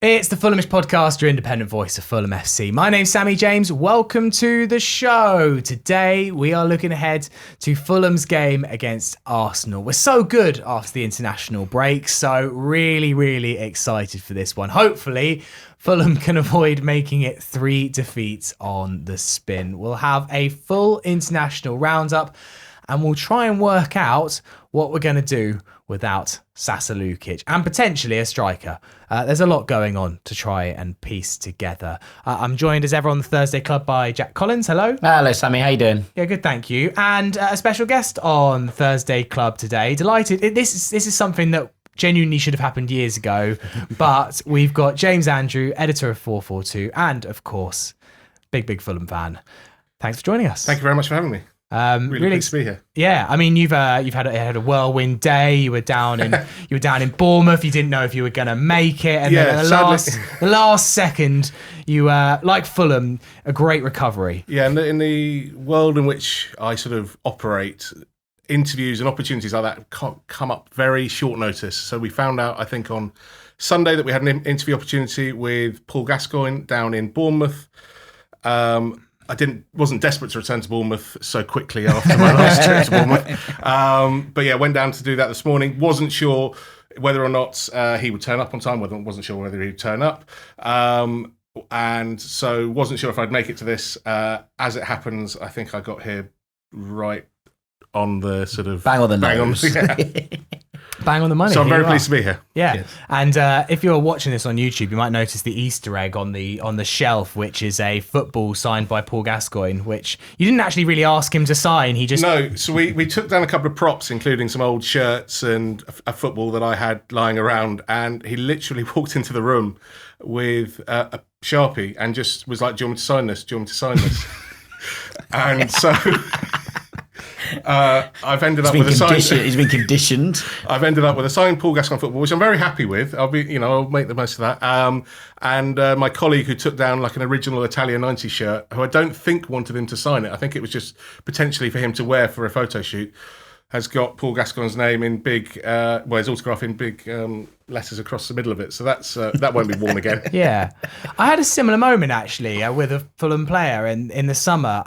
It's the Fulhamish podcast, your independent voice of Fulham FC. My name's Sammy James. Welcome to the show. Today we are looking ahead to Fulham's game against Arsenal. We're so good after the international break, so really excited for this one. Hopefully, Fulham can avoid making it 3 defeats on the spin. We'll have a full international roundup and we'll try and work out what we're going to do without Sasa Lukic and potentially a striker. There's a lot going on to try and piece together. I'm joined as ever on the Thursday Club by Jack Collins. Hello. Hello, Sammy. How you doing? Yeah, good, thank you. And a special guest on Thursday Club today. Delighted. This is something that genuinely should have happened years ago, but we've got James Andrew, editor of FourFourTwo, and of course, big Fulham fan. Thanks for joining us. Thank you very much for having me. Really pleased to be here. Yeah, I mean, you've had a whirlwind day. You were down in Bournemouth. You didn't know if you were going to make it, and then the last second, you like Fulham, a great recovery. Yeah, in the world in which I sort of operate, interviews and opportunities like that come up very short notice. So we found out, I think, on Sunday that we had an interview opportunity with Paul Gascoigne down in Bournemouth. Wasn't desperate to return to Bournemouth so quickly after my last trip to Bournemouth. But yeah, went down to do that this morning. Wasn't sure whether or not he would turn up on time. Wasn't sure whether he'd turn up. And so wasn't sure if I'd make it to this. As it happens, I think I got here right on the sort of... Bang on the nose. Bang on the money. So I'm very pleased to be here. Yeah, yes. And if you're watching this on YouTube, you might notice the Easter egg on the shelf, which is a football signed by Paul Gascoigne, which you didn't actually really ask him to sign. He just... No, so we took down a couple of props, including some old shirts and a football that I had lying around, and he literally walked into the room with a Sharpie and just was like, "Do you want me to sign this? Do you want me to sign this?" And so... I've ended up with a signed. He's been conditioned. I've ended up with a signed Paul Gascoigne football, which I'm very happy with. I'll make the most of that. And my colleague who took down like an original Italia 90 shirt, who I don't think wanted him to sign it. I think it was just potentially for him to wear for a photo shoot. Has got Paul Gascoigne's name in big, his autograph in big letters across the middle of it. So that won't be worn again. Yeah, I had a similar moment actually with a Fulham player in the summer.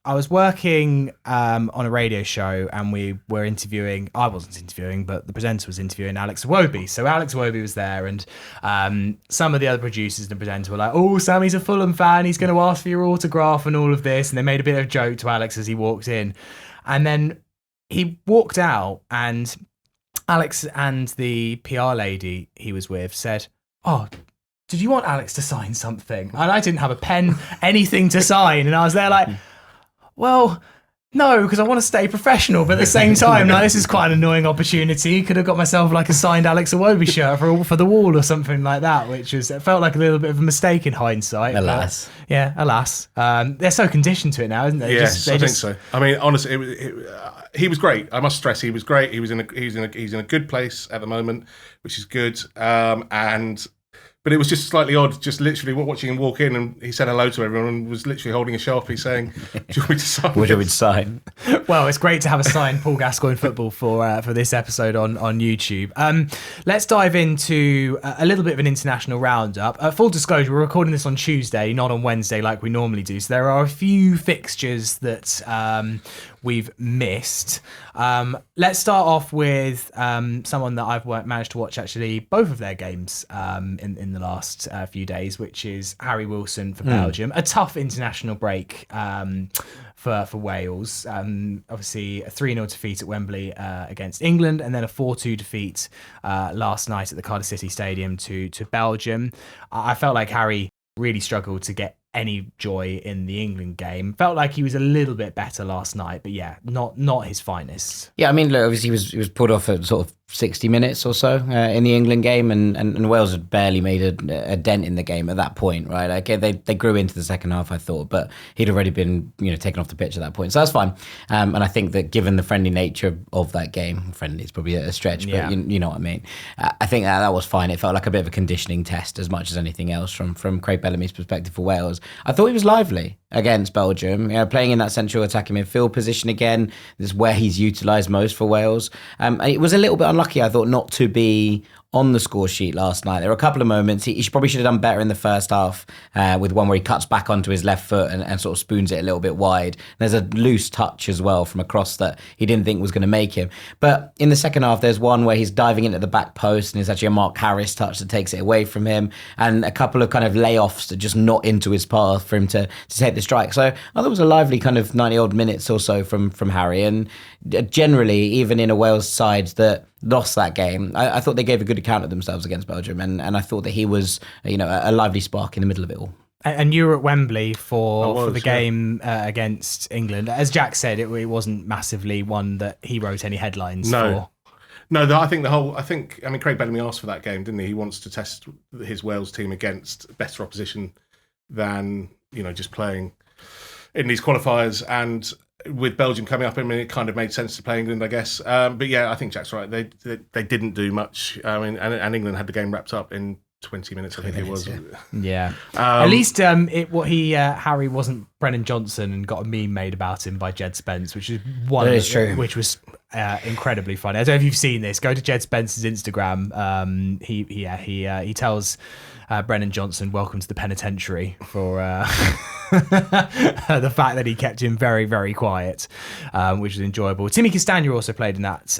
I was working on a radio show and we were interviewing, I wasn't interviewing, but the presenter was interviewing Alex Iwobi. So Alex Iwobi was there and some of the other producers and the presenter were like, "Oh, Sammy's a Fulham fan, he's going to ask for your autograph and all of this." And they made a bit of a joke to Alex as he walked in. And then he walked out and Alex and the PR lady he was with said, "Oh, did you want Alex to sign something?" And I didn't have a pen, anything to sign. And I was there like... Well, no, because I want to stay professional, but at the same time, like, this is quite an annoying opportunity. Could have got myself like a signed Alex Iwobi shirt for the wall or something like that, it felt like a little bit of a mistake in hindsight. Alas. But, yeah, alas. They're so conditioned to it now, isn't they? Yes, I think so. I mean, honestly, he was great. I must stress, he was great. He's in a good place at the moment, which is good. But it was just slightly odd, just literally watching him walk in and he said hello to everyone and was literally holding a Sharpie saying, "Do you want me to sign?" What do we sign? Well, it's great to have a signed Paul Gascoigne football for this episode on YouTube. Let's dive into a little bit of an international roundup. Full disclosure, we're recording this on Tuesday, not on Wednesday like we normally do. So there are a few fixtures that we've missed. Let's start off with someone that I've managed to watch actually both of their games in the last few days, which is Harry Wilson for Belgium. A tough international break for Wales. Obviously a 3-0 defeat at Wembley against England, and then a 4-2 defeat last night at the Cardiff City Stadium to Belgium. I felt like Harry really struggled to get any joy in the England game. Felt like he was a little bit better last night, but yeah, not his finest. Yeah, I mean, look, obviously he was pulled off at sort of 60 minutes or so in the England game, and Wales had barely made a dent in the game at that point, right? Like they grew into the second half, I thought, but he'd already been taken off the pitch at that point, so that's fine. And I think that given the friendly nature of that game, friendly is probably a stretch, but yeah. You know what I mean. I think that was fine. It felt like a bit of a conditioning test as much as anything else from Craig Bellamy's perspective for Wales. I thought he was lively against Belgium, playing in that central attacking midfield position again. This is where he's utilised most for Wales. It was a little bit unlucky, I thought, not to be on the score sheet last night. There were a couple of moments. He probably should have done better in the first half with one where he cuts back onto his left foot and sort of spoons it a little bit wide. There's a loose touch as well from a cross that he didn't think was going to make him. But in the second half, there's one where he's diving into the back post and it's actually a Mark Harris touch that takes it away from him, and a couple of kind of layoffs that just not into his path for him to take the strike. So I thought it was a lively kind of 90-odd minutes or so from Harry. And generally, even in a Wales side that lost that game, I thought they gave a good account of themselves against Belgium, and I thought that he was, a lively spark in the middle of it all. And you were at Wembley for the game against England. As Jack said, it wasn't massively one that he wrote any headlines for. No, I think Craig Bellamy asked for that game, didn't he? He wants to test his Wales team against better opposition than, just playing in these qualifiers. And with Belgium coming up, it kind of made sense to play England, I guess. But yeah, I think Jack's right. They didn't do much. And England had the game wrapped up in 20 minutes, I think it was. Yeah. At least Harry wasn't Brennan Johnson and got a meme made about him by Jed Spence, which is which was incredibly funny. I don't know if you've seen this. Go to Jed Spence's Instagram. He tells Brennan Johnson, "Welcome to the penitentiary," for the fact that he kept him very, very quiet, which was enjoyable. Timmy Castagne also played in that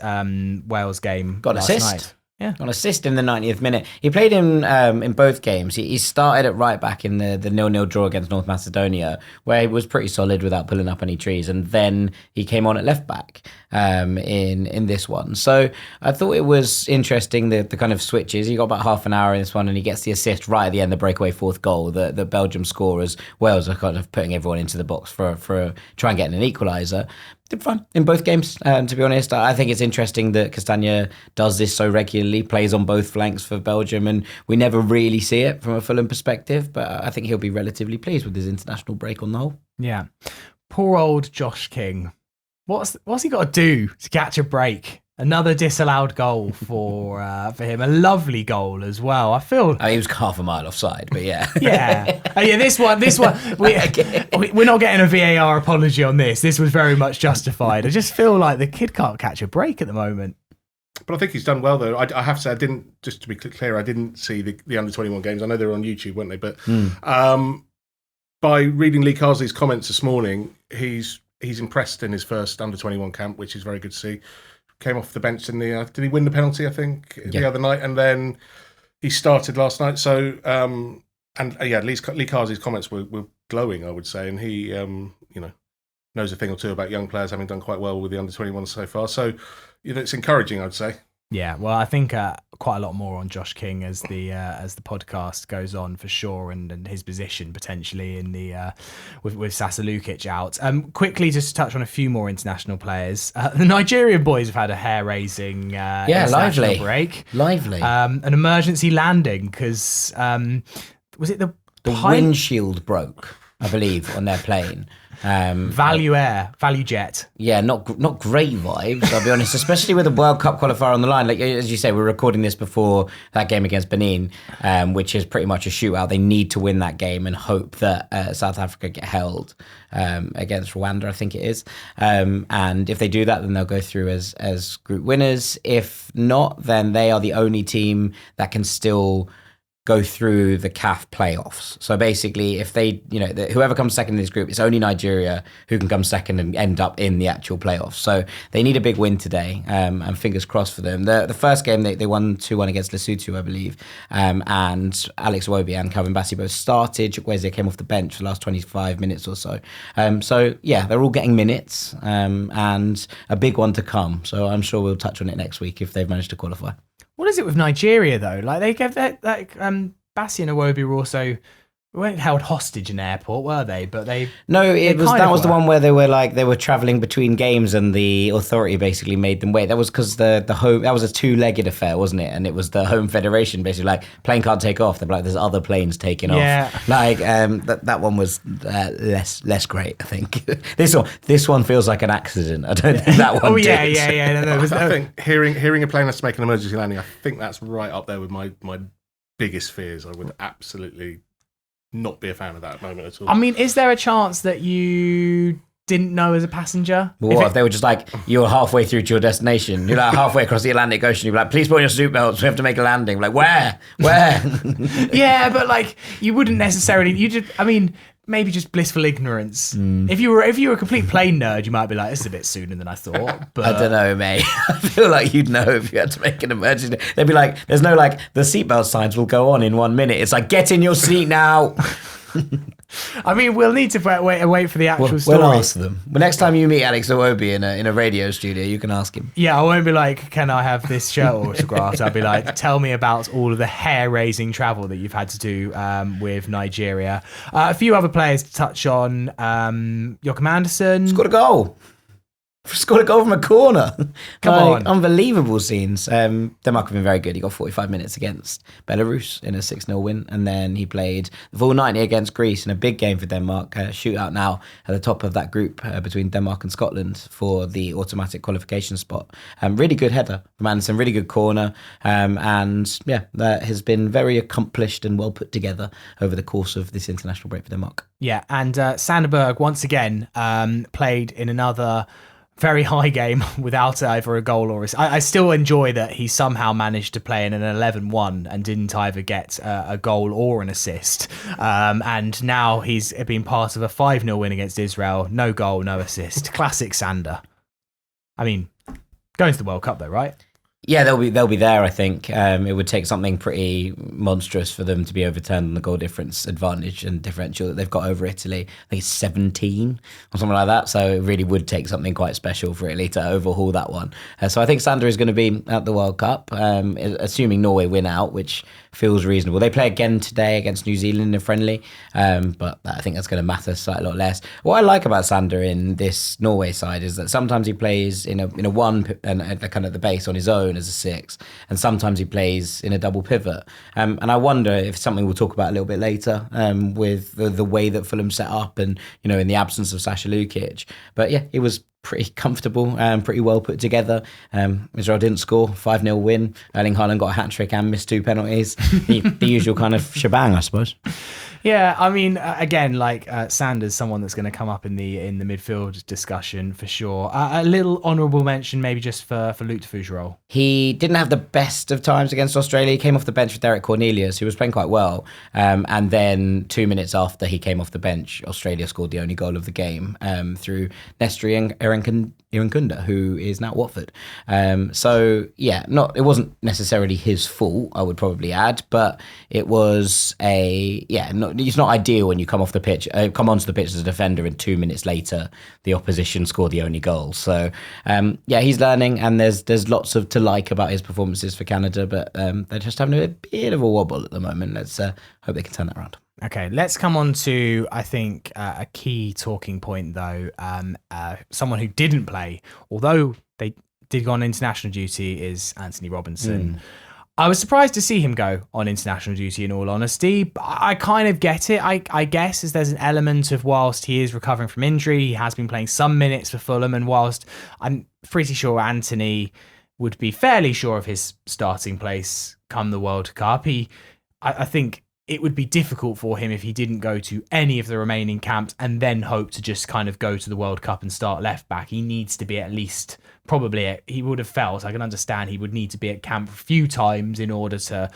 Wales game. Got an last assist. night. Yeah, an assist in the 90th minute. He played in both games. He started at right back in the 0-0 draw against North Macedonia, where he was pretty solid without pulling up any trees, and then he came on at left back in this one. So I thought it was interesting, the kind of switches. He got about half an hour in this one, and he gets the assist right at the end, the breakaway fourth goal, the Belgium score, as Wales are kind of putting everyone into the box for try and get an equaliser. Did fun in both games, to be honest. I think it's interesting that Castagne does this so regularly, plays on both flanks for Belgium, and we never really see it from a Fulham perspective, but I think he'll be relatively pleased with his international break on the whole. Yeah. Poor old Josh King. What's he got to do to catch a break? Another disallowed goal for him. A lovely goal as well. I feel he was half a mile offside, but yeah. Yeah. This one. We're not getting a VAR apology on this. This was very much justified. I just feel like the kid can't catch a break at the moment. But I think he's done well, though. I have to say, just to be clear, I didn't see the under-21 games. I know they were on YouTube, weren't they? But by reading Lee Carsley's comments this morning, he's impressed in his first under-21 camp, which is very good to see. Came off the bench in the... did he win the penalty, I think, the other night? And then he started last night. So, Lee Carsley's comments were glowing, I would say. And he, knows a thing or two about young players, having done quite well with the under-21 so far. So, it's encouraging, I'd say. Yeah, well, I think quite a lot more on Josh King as the podcast goes on, for sure, and his position potentially in the with Sasa Lukic out. Quickly, just to touch on a few more international players. The Nigerian boys have had a hair-raising international break. Lively. An emergency landing because was it the windshield broke, I believe, on their plane. Value Jet. Yeah, not great vibes, I'll be honest, especially with the World Cup qualifier on the line. Like, as you say, we're recording this before that game against Benin, which is pretty much a shootout. They need to win that game and hope that South Africa get held against Rwanda, I think it is. And if they do that, then they'll go through as group winners. If not, then they are the only team that can still go through the CAF playoffs. So basically, if they, whoever comes second in this group, it's only Nigeria who can come second and end up in the actual playoffs. So they need a big win today, and fingers crossed for them. The first game, they won 2-1 against Lesotho, I believe, and Alex Iwobi and Calvin Bassey both started. Chukwueze came off the bench for the last 25 minutes or so. So yeah, they're all getting minutes, and a big one to come. So I'm sure we'll touch on it next week if they've managed to qualify. What is it with Nigeria, though? Like, they gave that Bassey and Iwobi were also... weren't held hostage in the airport, were they? But that was the one where they were travelling between games and the authority basically made them wait. That was because the home, that was a two-legged affair, wasn't it? And it was the home federation basically like, plane can't take off. They're like, there's other planes taking off. Like that one was less great, I think. This one feels like an accident. I don't think that one. Yeah. No, I think hearing a plane that's making an emergency landing, I think that's right up there with my biggest fears. I would absolutely not be a fan of that at the moment at all. I mean, is there a chance that you didn't know as a passenger. But what if they were just like, you're halfway through to your destination, you're like halfway across the Atlantic Ocean, you're like, please put on your seatbelts, we have to make a landing. Like, where? Yeah, but like, you wouldn't necessarily, maybe just blissful ignorance. If you were a complete plane nerd, you might be like, this is a bit sooner than I thought. But I don't know, mate. I feel like you'd know if you had to make an emergency. They'd be like, there's no like, the seatbelt signs will go on in 1 minute. It's like, get in your seat now. We'll need to wait for the actual story. We'll ask them. But next time you meet Alex Iwobi in a radio studio, you can ask him. Yeah, I won't be like, can I have this shirt autographed? I'll be like, tell me about all of the hair-raising travel that you've had to do with Nigeria. A few other players to touch on. Joachim Andersen. Scored a goal. Scored a goal from a corner. Come on. Unbelievable scenes. Denmark have been very good. He got 45 minutes against Belarus in a 6-0 win. And then he played the full 90 against Greece in a big game for Denmark. Shootout now at the top of that group between Denmark and Scotland for the automatic qualification spot. Really good header from Andersen, really good corner. That has been very accomplished and well put together over the course of this international break for Denmark. Yeah, and Sander Berge once again played in another very high game without either a goal or I still enjoy that he somehow managed to play in an 11-1 and didn't either get a goal or an assist. And now he's been part of a 5-0 win against Israel. No goal, no assist. Classic Sander. Going to the World Cup though, right? Yeah, they'll be there, I think. It would take something pretty monstrous for them to be overturned on the goal difference advantage and differential that they've got over Italy. I think it's 17 or something like that. So it really would take something quite special for Italy to overhaul that one. So I think Sander is going to be at the World Cup, assuming Norway win out, which feels reasonable. They play again today against New Zealand in a friendly, but I think that's going to matter slightly a lot less. What I like about Sander in this Norway side is that sometimes he plays in a one and kind of the base on his own as a 6, and sometimes he plays in a double pivot. And I wonder if something we'll talk about a little bit later with the way that Fulham set up and, in the absence of Sasha Lukic. But yeah, it was pretty comfortable and pretty well put together. Israel didn't score, 5-0 win. Erling Haaland got a hat-trick and missed 2 penalties. The usual kind of shebang, I suppose. Yeah, again, Sanders, someone that's going to come up in the midfield discussion for sure. A little honourable mention, maybe just for Luke de Fougerolles. He didn't have the best of times against Australia. He came off the bench with Derek Cornelius, who was playing quite well. And then 2 minutes after he came off the bench, Australia scored the only goal of the game through Nestri Irankunda, who is now at Watford. It wasn't necessarily his fault, I would probably add, but it was it's not ideal when you come onto the pitch as a defender and 2 minutes later the opposition scored the only goal. So he's learning, and there's lots to like about his performances for Canada, but they're just having a bit of a wobble at the moment. Let's hope they can turn that around. Okay, let's come on to, I think, a key talking point, though. Someone who didn't play, although they did go on international duty, is Antonee Robinson. I was surprised to see him go on international duty, in all honesty. But I kind of get it, I guess, as there's an element of, whilst he is recovering from injury, he has been playing some minutes for Fulham, and whilst I'm pretty sure Antonee would be fairly sure of his starting place come the World Cup, I think it would be difficult for him if he didn't go to any of the remaining camps and then hope to just kind of go to the World Cup and start left back. He needs to be at least, he would have felt, I can understand, he would need to be at camp a few times in order to,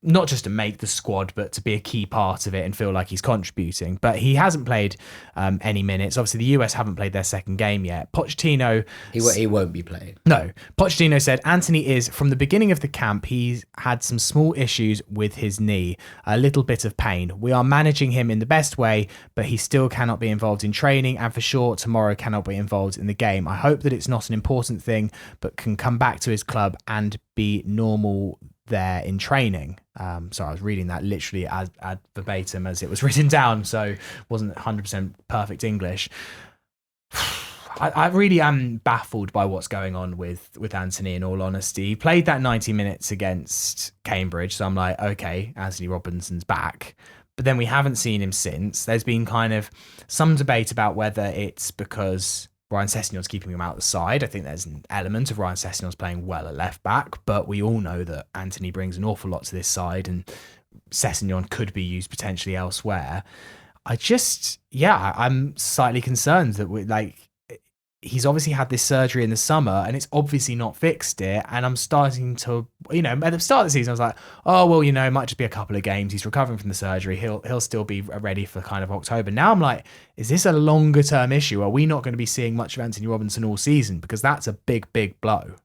not just to make the squad, but to be a key part of it and feel like he's contributing. But he hasn't played any minutes. Obviously, the US haven't played their second game yet. Pochettino... He won't be played. No. Pochettino said Antonee is, from the beginning of the camp, he's had some small issues with his knee, a little bit of pain. We are managing him in the best way, but he still cannot be involved in training, and for sure, tomorrow cannot be involved in the game. I hope that it's not an important thing, but can come back to his club and be normal there in training. So I was reading that literally as verbatim as it was written down, so wasn't 100% perfect English. I really am baffled by what's going on with Antonee, in all honesty. He played that 90 minutes against Cambridge, so I'm like, okay, Antonee Robinson's back. But then we haven't seen him since. There's been kind of some debate about whether it's because Ryan Sessegnon's keeping him out the side. I think there's an element of Ryan Sessegnon's playing well at left back, but we all know that Antonee brings an awful lot to this side, and Sessegnon could be used potentially elsewhere. I'm slightly concerned that he's obviously had this surgery in the summer and it's obviously not fixed it. And I'm starting to, at the start of the season, I was like, oh, well, it might just be a couple of games. He's recovering from the surgery. He'll still be ready for kind of October. Now I'm like, is this a longer term issue? Are we not going to be seeing much of Antonee Robinson all season? Because that's a big, big blow.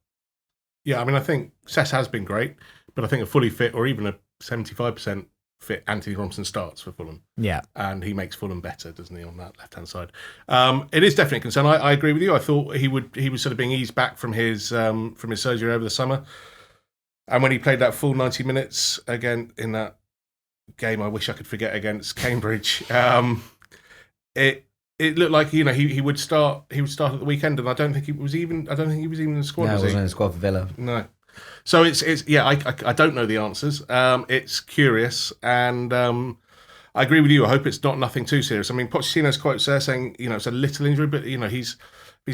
Yeah, I mean, I think Cess has been great, but I think a fully fit or even a 75% fit Antonee Robinson starts for Fulham. Yeah. And he makes Fulham better, doesn't he, on that left-hand side? It is definitely a concern. I agree with you. I thought he was sort of being eased back from his surgery over the summer. And when he played that full 90 minutes again in that game, I wish I could forget, against Cambridge, it looked like he would start at the weekend, and I don't think he was even in the squad. No, he wasn't in the squad for Villa. No. So it's I don't know the answers. It's curious, and I agree with you. I hope it's nothing too serious. I mean, Pochettino's quotes there saying it's a little injury, but he's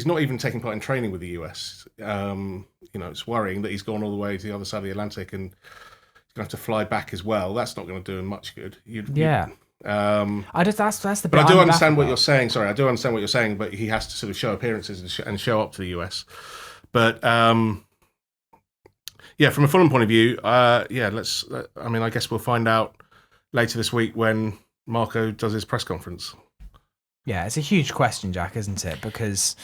not even taking part in training with the US. It's worrying that he's gone all the way to the other side of the Atlantic and he's going to have to fly back as well. That's not going to do him much good. That's the bit. But I do understand what you're saying. Sorry, I do understand what you're saying. But he has to sort of show appearances and show up to the US. But from a Fulham point of view, I guess we'll find out later this week when Marco does his press conference. Yeah, it's a huge question, Jack, isn't it? Because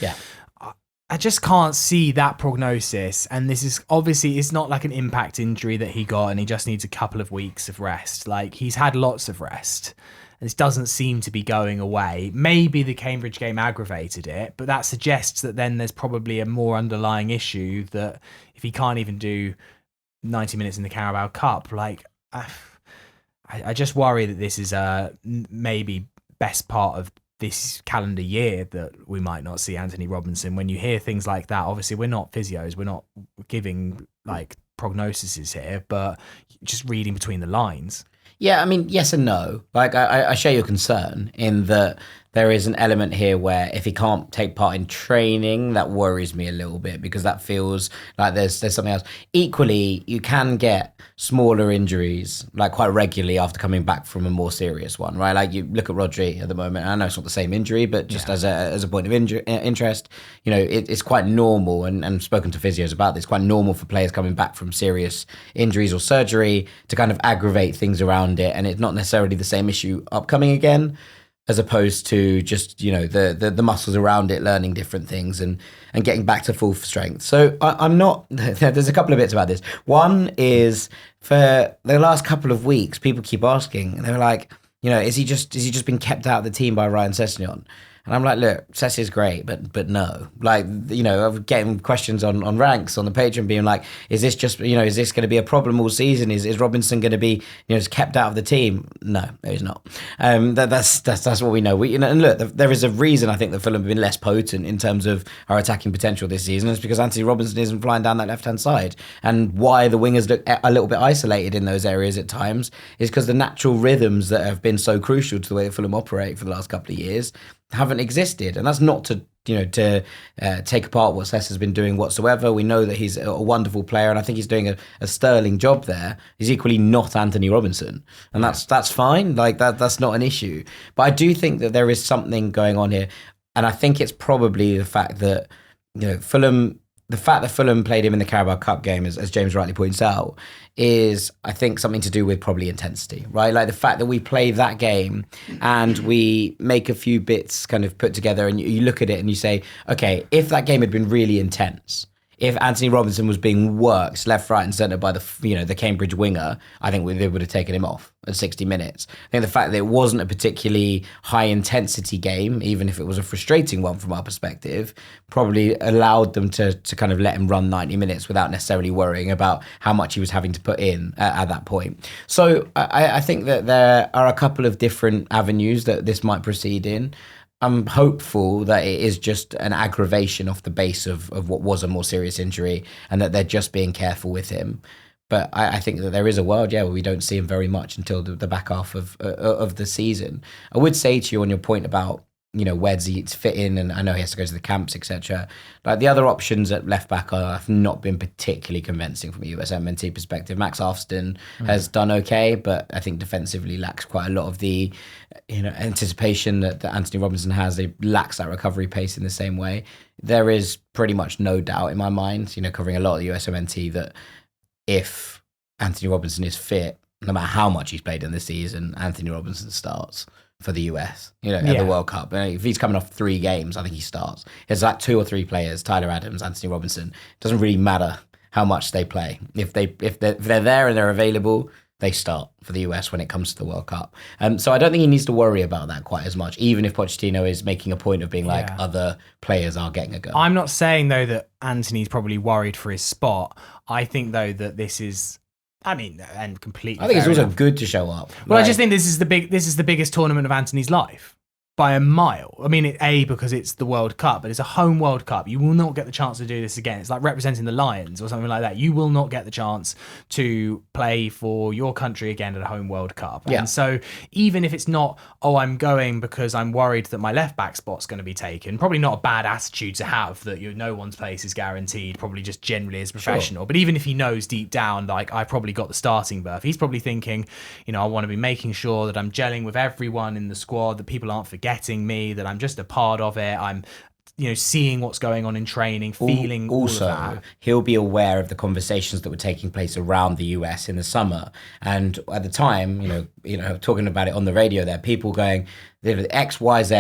I just can't see that prognosis. And this is obviously, it's not like an impact injury that he got and he just needs a couple of weeks of rest. Like, he's had lots of rest. This doesn't seem to be going away. Maybe the Cambridge game aggravated it, but that suggests that then there's probably a more underlying issue that if he can't even do 90 minutes in the Carabao Cup, I just worry that this is maybe best part of this calendar year that we might not see Antonee Robinson. When you hear things like that, obviously we're not physios, we're not giving prognoses here, but just reading between the lines. Yeah, I mean, yes and no. I share your concern in that there is an element here where if he can't take part in training, that worries me a little bit because that feels like there's something else. Equally, you can get smaller injuries quite regularly after coming back from a more serious one, right? Like you look at Rodri at the moment. I know it's not the same injury, but just as a point of interest, it's quite normal, and I've spoken to physios about this, quite normal for players coming back from serious injuries or surgery to kind of aggravate things around it, and it's not necessarily the same issue upcoming again, as opposed to just, the muscles around it learning different things and getting back to full strength. So I'm not, there's a couple of bits about this. One is for the last couple of weeks, people keep asking, and they're like, is he just been kept out of the team by Ryan Sessegnon? And I'm like, look, Sess is great, but no. I'm getting questions on ranks on the Patreon being like, is this just, is this going to be a problem all season? Is Robinson going to be, just kept out of the team? No, he's not. That's what we know. And look, there is a reason I think that Fulham have been less potent in terms of our attacking potential this season. It's because Antonee Robinson isn't flying down that left-hand side. And why the wingers look a little bit isolated in those areas at times is because the natural rhythms that have been so crucial to the way that Fulham operate for the last couple of years haven't existed. And that's not to take apart what Cess has been doing whatsoever. We know that he's a wonderful player, and I think he's doing a sterling job there. He's equally not Antonee Robinson, and that's fine. That's not an issue. But I do think that there is something going on here, and I think it's probably the fact that Fulham played him in the Carabao Cup game, as James rightly points out, is, I think, something to do with probably intensity, right? Like the fact that we play that game and we make a few bits kind of put together, and you look at it and you say, okay, if that game had been really intense, if Antonee Robinson was being worked left, right and centre by the Cambridge winger, I think they would have taken him off at 60 minutes. I think the fact that it wasn't a particularly high intensity game, even if it was a frustrating one from our perspective, probably allowed them to kind of let him run 90 minutes without necessarily worrying about how much he was having to put in at that point. So I think that there are a couple of different avenues that this might proceed in. I'm hopeful that it is just an aggravation off the base of what was a more serious injury, and that they're just being careful with him. But I think that there is a world, where we don't see him very much until the back half of the season. I would say to you on your point about where does he fit in? And I know he has to go to the camps, etc. Like the other options at left back have not been particularly convincing from a USMNT perspective. Max Arfston has done okay, but I think defensively lacks quite a lot of the anticipation that Antonee Robinson has. He lacks that recovery pace in the same way. There is pretty much no doubt in my mind, covering a lot of the USMNT, that if Antonee Robinson is fit, no matter how much he's played in the season, Antonee Robinson starts for the US, at the World Cup. If he's coming off 3 games, I think he starts. It's like 2 or 3 players, Tyler Adams, Antonee Robinson. It doesn't really matter how much they play. If they're there and they're available, they start for the US when it comes to the World Cup. So I don't think he needs to worry about that quite as much, even if Pochettino is making a point of being like, other players are getting a go. I'm not saying, though, that Anthony's probably worried for his spot. I think, though, that this is... and completely. I think it's also enough. good to show up. Well, I just think this is the biggest tournament of Anthony's life by a mile. Because it's the World Cup, but it's a home World Cup. You will not get the chance to do this again. It's like representing the Lions or something like that. You will not get the chance to play for your country again at a home World Cup. Yeah. And so even if it's not, I'm going because I'm worried that my left back spot's going to be taken, probably not a bad attitude to have, that no one's place is guaranteed, probably just generally as a professional. Sure. But even if he knows deep down, like, I probably got the starting berth, he's probably thinking, I want to be making sure that I'm gelling with everyone in the squad, that people aren't forgetting me, that I'm just a part of it. I'm seeing what's going on in training, feeling also, all of that. He'll be aware of the conversations that were taking place around the US in the summer. And at the time, talking about it on the radio there, people going, the X, Y, Z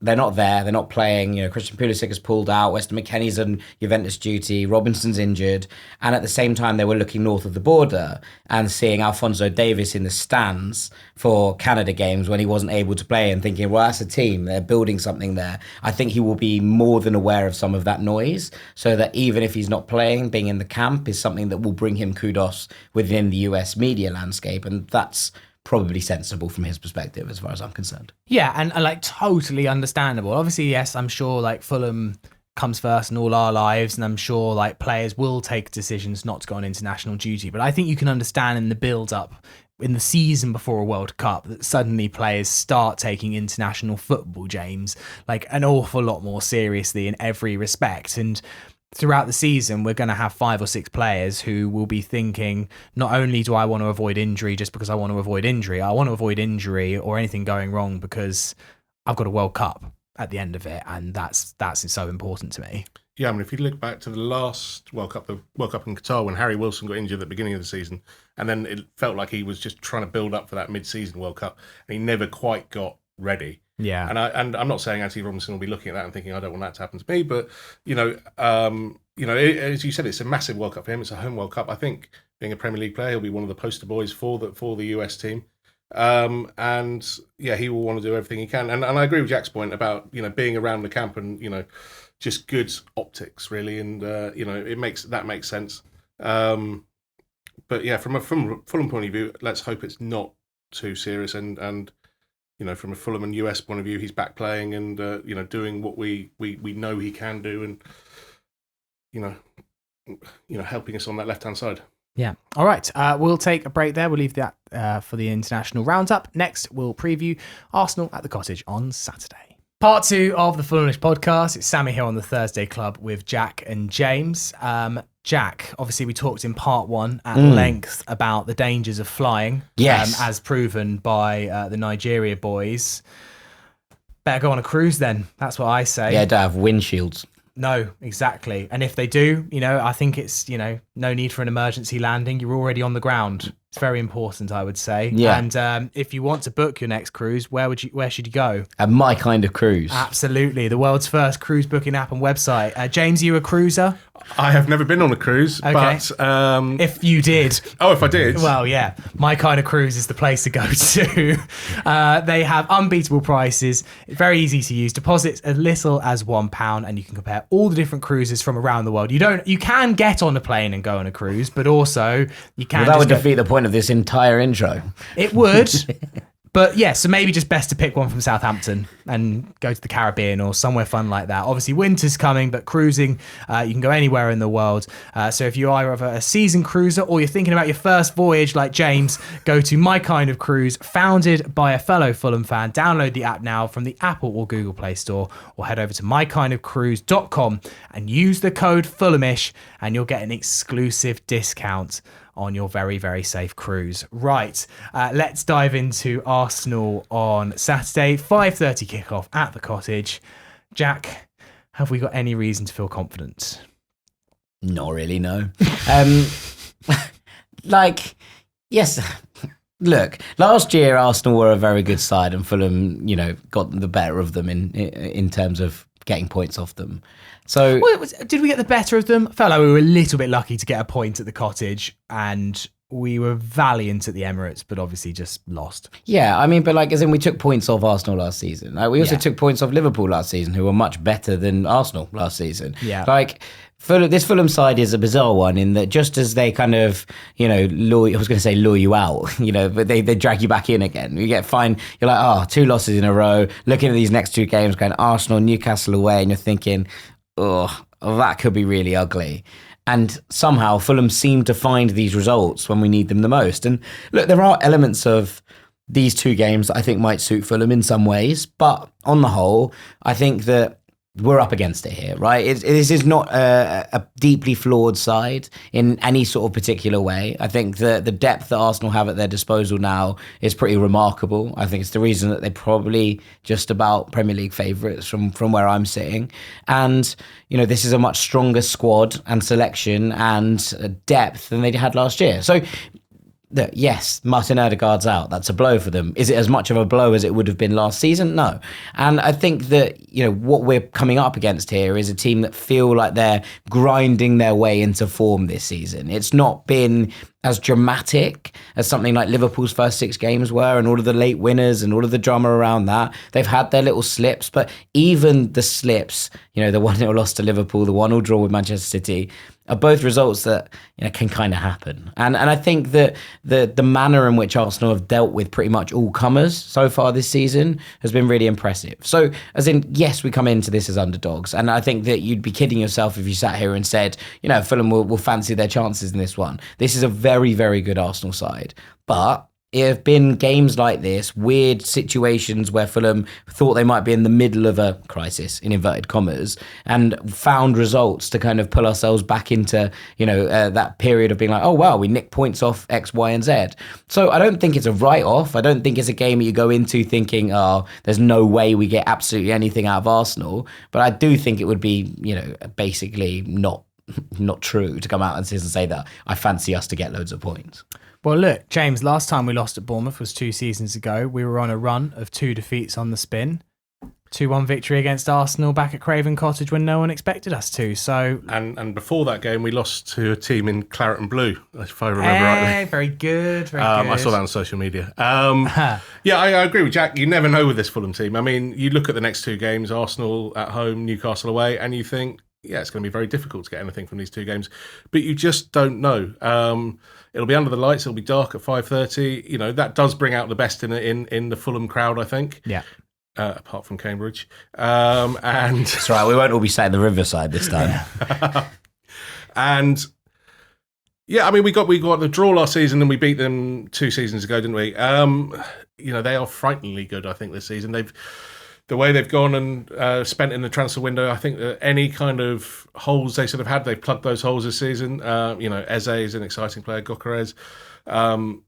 they're not there, they're not playing. Christian Pulisic has pulled out, Weston McKennie's on Juventus duty, Robinson's injured. And at the same time, they were looking north of the border and seeing Alphonso Davies in the stands for Canada games when he wasn't able to play, and thinking, well, that's a team, they're building something there. I think he will be more than aware of some of that noise, so that even if he's not playing, being in the camp is something that will bring him kudos within the US media landscape. And that's probably sensible from his perspective, as far as I'm concerned. Yeah, and like totally understandable. Obviously, yes, I'm sure like Fulham comes first in all our lives, and I'm sure like players will take decisions not to go on international duty. But I think you can understand in the build-up, in the season before a World Cup, that suddenly players start taking international football, James, like an awful lot more seriously in every respect. And throughout the season, we're going to have 5 or 6 players who will be thinking, not only do I want to avoid injury just because I want to avoid injury, I want to avoid injury or anything going wrong because I've got a World Cup at the end of it, and that's so important to me. Yeah, if you look back to the last World Cup, the World Cup in Qatar, when Harry Wilson got injured at the beginning of the season, and then it felt like he was just trying to build up for that mid-season World Cup, and he never quite got ready. Yeah, and I'm not saying Antonee Robinson will be looking at that and thinking, I don't want that to happen to me, but as you said, it's a massive World Cup for him. It's a home World Cup. I think being a Premier League player, he'll be one of the poster boys for the US team. And yeah, he will want to do everything he can. And I agree with Jack's point about being around the camp and just good optics really, and it makes sense. But yeah, from a Fulham point of view, let's hope it's not too serious. And from a Fulham and US point of view, he's back playing and doing what we know he can do, and helping us on that left hand side. Yeah. All right. We'll take a break there. We'll leave that for the international roundup. Next, we'll preview Arsenal at the Cottage on Saturday. Part 2 of the Fulhamish podcast. It's Sammy here on the Thursday Club with Jack and James. Jack, obviously we talked in part 1 at length about the dangers of flying. Yes. As proven by the Nigeria boys. Better go on a cruise then. That's what I say. Yeah, don't have windshields. No, exactly. And if they do, I think it's, no need for an emergency landing. You're already on the ground. It's very important, I would say. Yeah. And if you want to book your next cruise, where should you go? At My Kind of Cruise. Absolutely. The world's first cruise booking app and website. James, are you a cruiser? I have never been on a cruise, okay. But... if you did. Oh, if I did? Well, yeah. My Kind of Cruise is the place to go to. They have unbeatable prices. Very easy to use. Deposits as little as £1, and you can compare all the different cruises from around the world. You can get on a plane and go on a cruise, but also you can that would defeat the point of this entire intro. It would. But yeah, so maybe just best to pick one from Southampton and go to the Caribbean or somewhere fun like that. Obviously, winter's coming, but cruising, you can go anywhere in the world. So if you are a seasoned cruiser or you're thinking about your first voyage like James, go to My Kind of Cruise, founded by a fellow Fulham fan. Download the app now from the Apple or Google Play Store, or head over to mykindofcruise.com and use the code Fulhamish and you'll get an exclusive discount on your very, very safe cruise. Right, let's dive into Arsenal on Saturday, 5:30 kickoff at the Cottage. Jack, have we got any reason to feel confident? Not really, no. Yes. Look, last year Arsenal were a very good side, and Fulham, got the better of them in terms of getting points off them. So, did we get the better of them? I felt like we were a little bit lucky to get a point at the Cottage, and we were valiant at the Emirates, but obviously just lost. Yeah, but as in we took points off Arsenal last season. We also took points off Liverpool last season, who were much better than Arsenal last season. Yeah. This Fulham side is a bizarre one in that just as they kind of, lure you out, but they drag you back in again. You get fined. You're like, 2 losses in a row. Looking at these next 2 games, going Arsenal, Newcastle away, and you're thinking, oh, that could be really ugly. And somehow Fulham seem to find these results when we need them the most. And look, there are elements of these 2 games that I think might suit Fulham in some ways. But on the whole, I think that we're up against it here, right? This is not a deeply flawed side in any sort of particular way. I think the depth that Arsenal have at their disposal now is pretty remarkable. I think it's the reason that they're probably just about Premier League favourites from where I'm sitting. And, this is a much stronger squad and selection and depth than they had last year. So, yes, Martin Odegaard's out. That's a blow for them. Is it as much of a blow as it would have been last season? No. And I think that, what we're coming up against here is a team that feel like they're grinding their way into form this season. It's not been as dramatic as something like Liverpool's first 6 games were, and all of the late winners and all of the drama around that. They've had their little slips, but even the slips, the 1-0 loss to Liverpool, the 1-1 draw with Manchester City, are both results that can kind of happen. And I think that the manner in which Arsenal have dealt with pretty much all comers so far this season has been really impressive. So, as in, yes, we come into this as underdogs, and I think that you'd be kidding yourself if you sat here and said, Fulham will fancy their chances in this one. This is a very, very good Arsenal side. But it have been games like this, weird situations where Fulham thought they might be in the middle of a crisis, in inverted commas, and found results to kind of pull ourselves back into, that period of being like, oh, wow, we nicked points off X, Y, and Z. So I don't think it's a write-off. I don't think it's a game that you go into thinking, oh, there's no way we get absolutely anything out of Arsenal. But I do think it would be, basically not true to come out and say that I fancy us to get loads of points. Well, look, James, last time we lost at Bournemouth was 2 seasons ago. We were on a run of 2 defeats on the spin. 2-1 victory against Arsenal back at Craven Cottage when no one expected us to. So, and before that game, we lost to a team in claret and blue, if I remember rightly. Very good, very good. I saw that on social media. I agree with Jack. You never know with this Fulham team. You look at the next 2 games, Arsenal at home, Newcastle away, and you think, yeah, it's going to be very difficult to get anything from these 2 games. But you just don't know. It'll be under the lights. It'll be dark at 5:30. That does bring out the best in the Fulham crowd, I think. Yeah. Apart from Cambridge. And that's right. We won't all be sat in the Riverside this time. Yeah. And yeah, we got the draw last season and we beat them 2 seasons ago, didn't we? They are frighteningly good, I think, this season. The way they've gone and spent in the transfer window, I think that any kind of holes they sort of had, they've plugged those holes this season. Eze is an exciting player, Gyökeres. And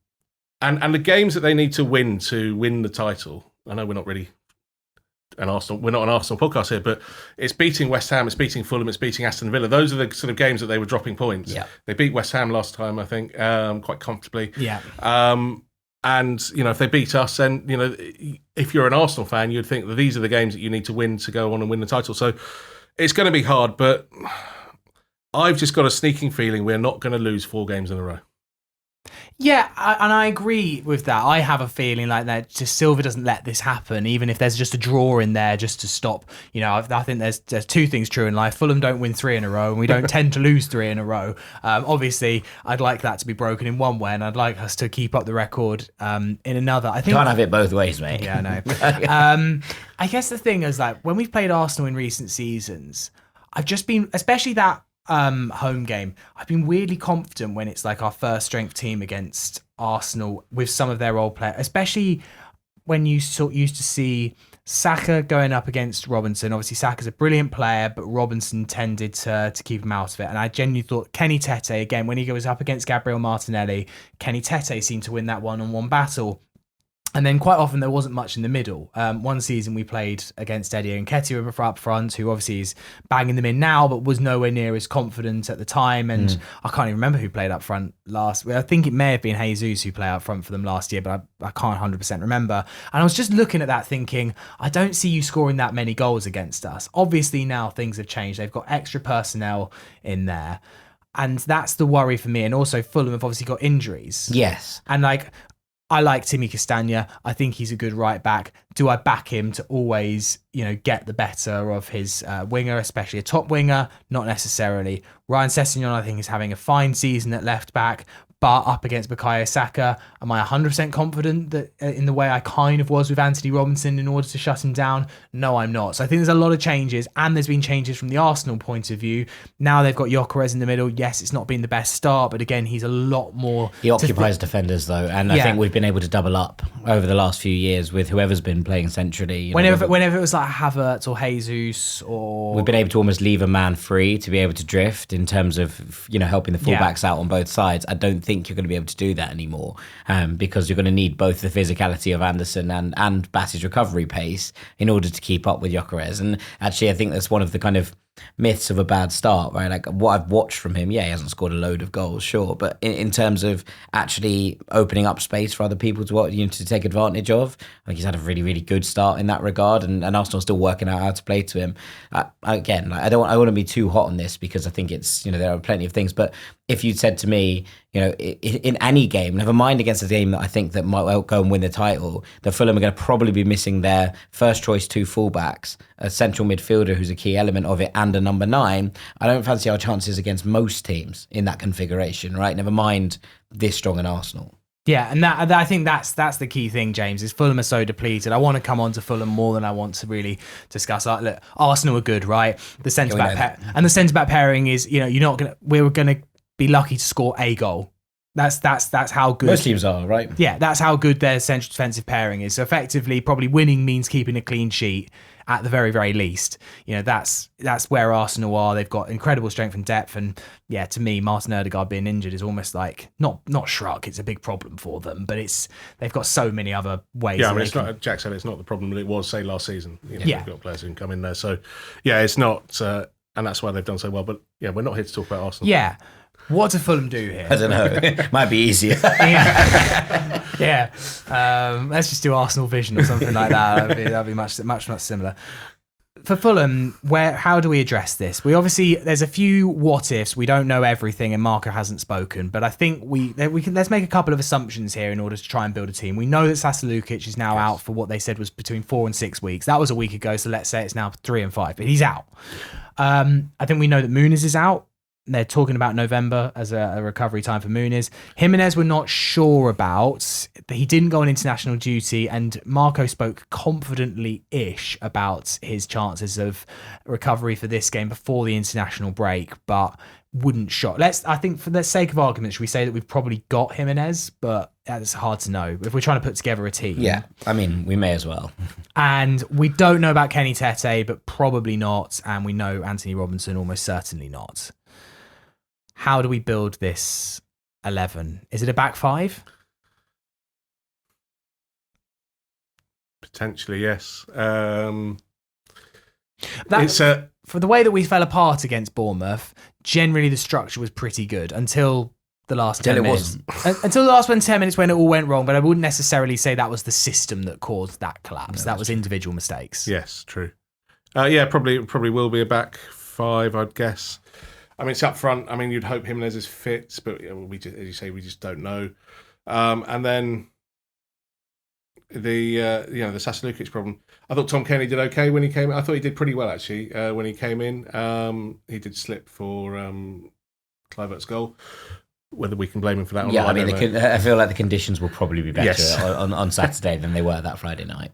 the games that they need to win the title, I know we're not really we're not an Arsenal podcast here, but it's beating West Ham, it's beating Fulham, it's beating Aston Villa. Those are the sort of games that they were dropping points. Yeah. They beat West Ham last time, I think, quite comfortably. Yeah. And, if they beat us, then, if you're an Arsenal fan, you'd think that these are the games that you need to win to go on and win the title. So it's going to be hard, but I've just got a sneaking feeling we're not going to lose 4 games in a row. Yeah, and I agree with that. I have a feeling like that. Just Silva doesn't let this happen, even if there's just a draw in there, just to stop. I think there's two things true in life. Fulham don't win 3 in a row, and we don't tend to lose 3 in a row. Obviously, I'd like that to be broken in one way, and I'd like us to keep up the record in another. I think Can't have it both ways, mate. Yeah, I know. I guess the thing is, like, when we've played Arsenal in recent seasons, I've just been, especially that home game, I've been weirdly confident when it's like our first strength team against Arsenal with some of their old players, especially when you used to see Saka going up against Robinson. Obviously, Saka's a brilliant player, but Robinson tended to keep him out of it. And I genuinely thought Kenny Tete, again, when he goes up against Gabriel Martinelli, Kenny Tete seemed to win that one-on-one battle. And then quite often there wasn't much in the middle. One season we played against Eddie Nketiah up front, who obviously is banging them in now, but was nowhere near as confident at the time. And I can't even remember who played up front last. I think it may have been Jesus who played up front for them last year, but I can't 100% remember. And I was just looking at that thinking, I don't see you scoring that many goals against us. Obviously now things have changed. They've got extra personnel in there. And that's the worry for me. And also Fulham have obviously got injuries. Yes. And I like Timmy Castagne. I think he's a good right back. Do I back him to always, get the better of his winger, especially a top winger? Not necessarily. Ryan Sessegnon, I think, is having a fine season at left back, but up against Bukayo Saka, am I 100% confident that in the way I kind of was with Antonee Robinson in order to shut him down? No, I'm not. So I think there's a lot of changes, and there's been changes from the Arsenal point of view. Now they've got Gyökeres in the middle. Yes, it's not been the best start, but again, he's a lot more... He occupies defenders, though, and I think we've been able to double up over the last few years with whoever's been playing centrally. Whenever it was like Havertz or Jesus or... We've been able to almost leave a man free to be able to drift in terms of, helping the fullbacks out on both sides. I don't think you're going to be able to do that anymore because you're going to need both the physicality of Andersen and Bassey's recovery pace in order to keep up with Gyökeres. And actually, I think that's one of the kind of myths of a bad start, right? Like what I've watched from him, he hasn't scored a load of goals, sure, but in terms of actually opening up space for other people to take advantage of, I think he's had a really, really good start in that regard, and Arsenal's still working out how to play to him. Again, I want to be too hot on this because I think it's there are plenty of things, but if you'd said to me, in any game, never mind against a team that I think that might well go and win the title, that Fulham are going to probably be missing their first choice 2 fullbacks, a central midfielder who's a key element of it, and a number 9, I don't fancy our chances against most teams in that configuration, right? Never mind this strong in Arsenal. Yeah, and that I think that's the key thing, James, is Fulham are so depleted. I want to come on to Fulham more than I want to really discuss. Look, Arsenal are good, right? The centre back pairing is, we're gonna be lucky to score a goal. That's how good most teams are, right? Yeah, that's how good their central defensive pairing is. So effectively, probably winning means keeping a clean sheet at the very, very least. That's where Arsenal are. They've got incredible strength and depth, and to me, Martin Ødegaard being injured is almost like not shrug. It's a big problem for them, but they've got so many other ways. Yeah, I mean, Jack said it's not the problem that it was, say, last season. They've got players who can come in there, so it's not, and that's why they've done so well. But we're not here to talk about Arsenal. Yeah. What do Fulham do here? I don't know. Might be easier. Let's just do Arsenal Vision or something like that. That'd be much similar. For Fulham, how do we address this? There's a few what ifs. We don't know everything, and Marco hasn't spoken. But I think let's make a couple of assumptions here in order to try and build a team. We know that Sasa Lukic is now out for what they said was between 4 and 6 weeks. That was a week ago, so let's say it's now 3 and 5. But he's out. I think we know that Muniz is out. They're talking about November as a recovery time for Muniz. Jimenez we're not sure about. He didn't go on international duty, and Marco spoke confidently-ish about his chances of recovery for this game before the international break, but wouldn't shock. I think for the sake of argument, should we say that we've probably got Jimenez, but that's hard to know if we're trying to put together a team. Yeah, I mean, we may as well. And we don't know about Kenny Tete, but probably not, and we know Antonee Robinson almost certainly not. How do we build this 11? Is it a back 5? Potentially, yes. For the way that we fell apart against Bournemouth, generally the structure was pretty good until the last 10 minutes. Until the last 10 minutes when it all went wrong, but I wouldn't necessarily say that was the system that caused that collapse. That was individual mistakes. Yes, true. Probably will be a back 5, I'd guess. I mean, it's up front. I mean, you'd hope Jimenez is fit, but we just, as you say, we just don't know. And then the the Sasa Lukic problem. I thought Tom Kenny did okay when he came in. I thought he did pretty well actually when he came in. He did slip for Kluivert's goal. Whether we can blame him for that or not, I mean, I feel like the conditions will probably be better Yes. on Saturday than they were that Friday night.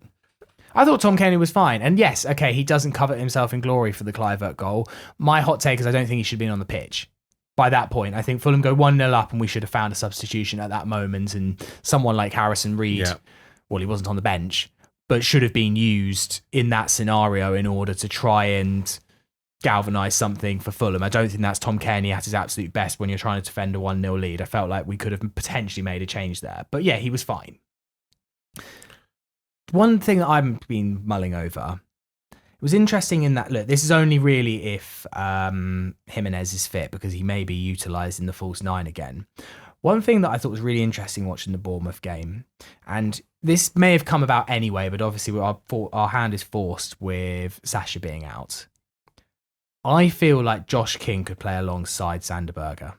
I thought Tom Kenny was fine. And yes, okay, he doesn't covet himself in glory for the Kluivert goal. My hot take is I don't think he should have been on the pitch. By that point, I think Fulham go 1-0 up and we should have found a substitution at that moment. And someone like Harrison Reed, well, he wasn't on the bench, but should have been used in that scenario in order to try and galvanise something for Fulham. I don't think that's Tom Kenny at his absolute best when you're trying to defend a 1-0 lead. I felt like we could have potentially made a change there. But yeah, he was fine. One thing that I've been mulling over, it was interesting in that, look, this is only really if Jimenez is fit because he may be utilised in the false nine again. One thing that I thought was really interesting watching the Bournemouth game, and this may have come about anyway, but obviously our hand is forced with Sasha being out. I feel like Josh King could play alongside Sander Berge.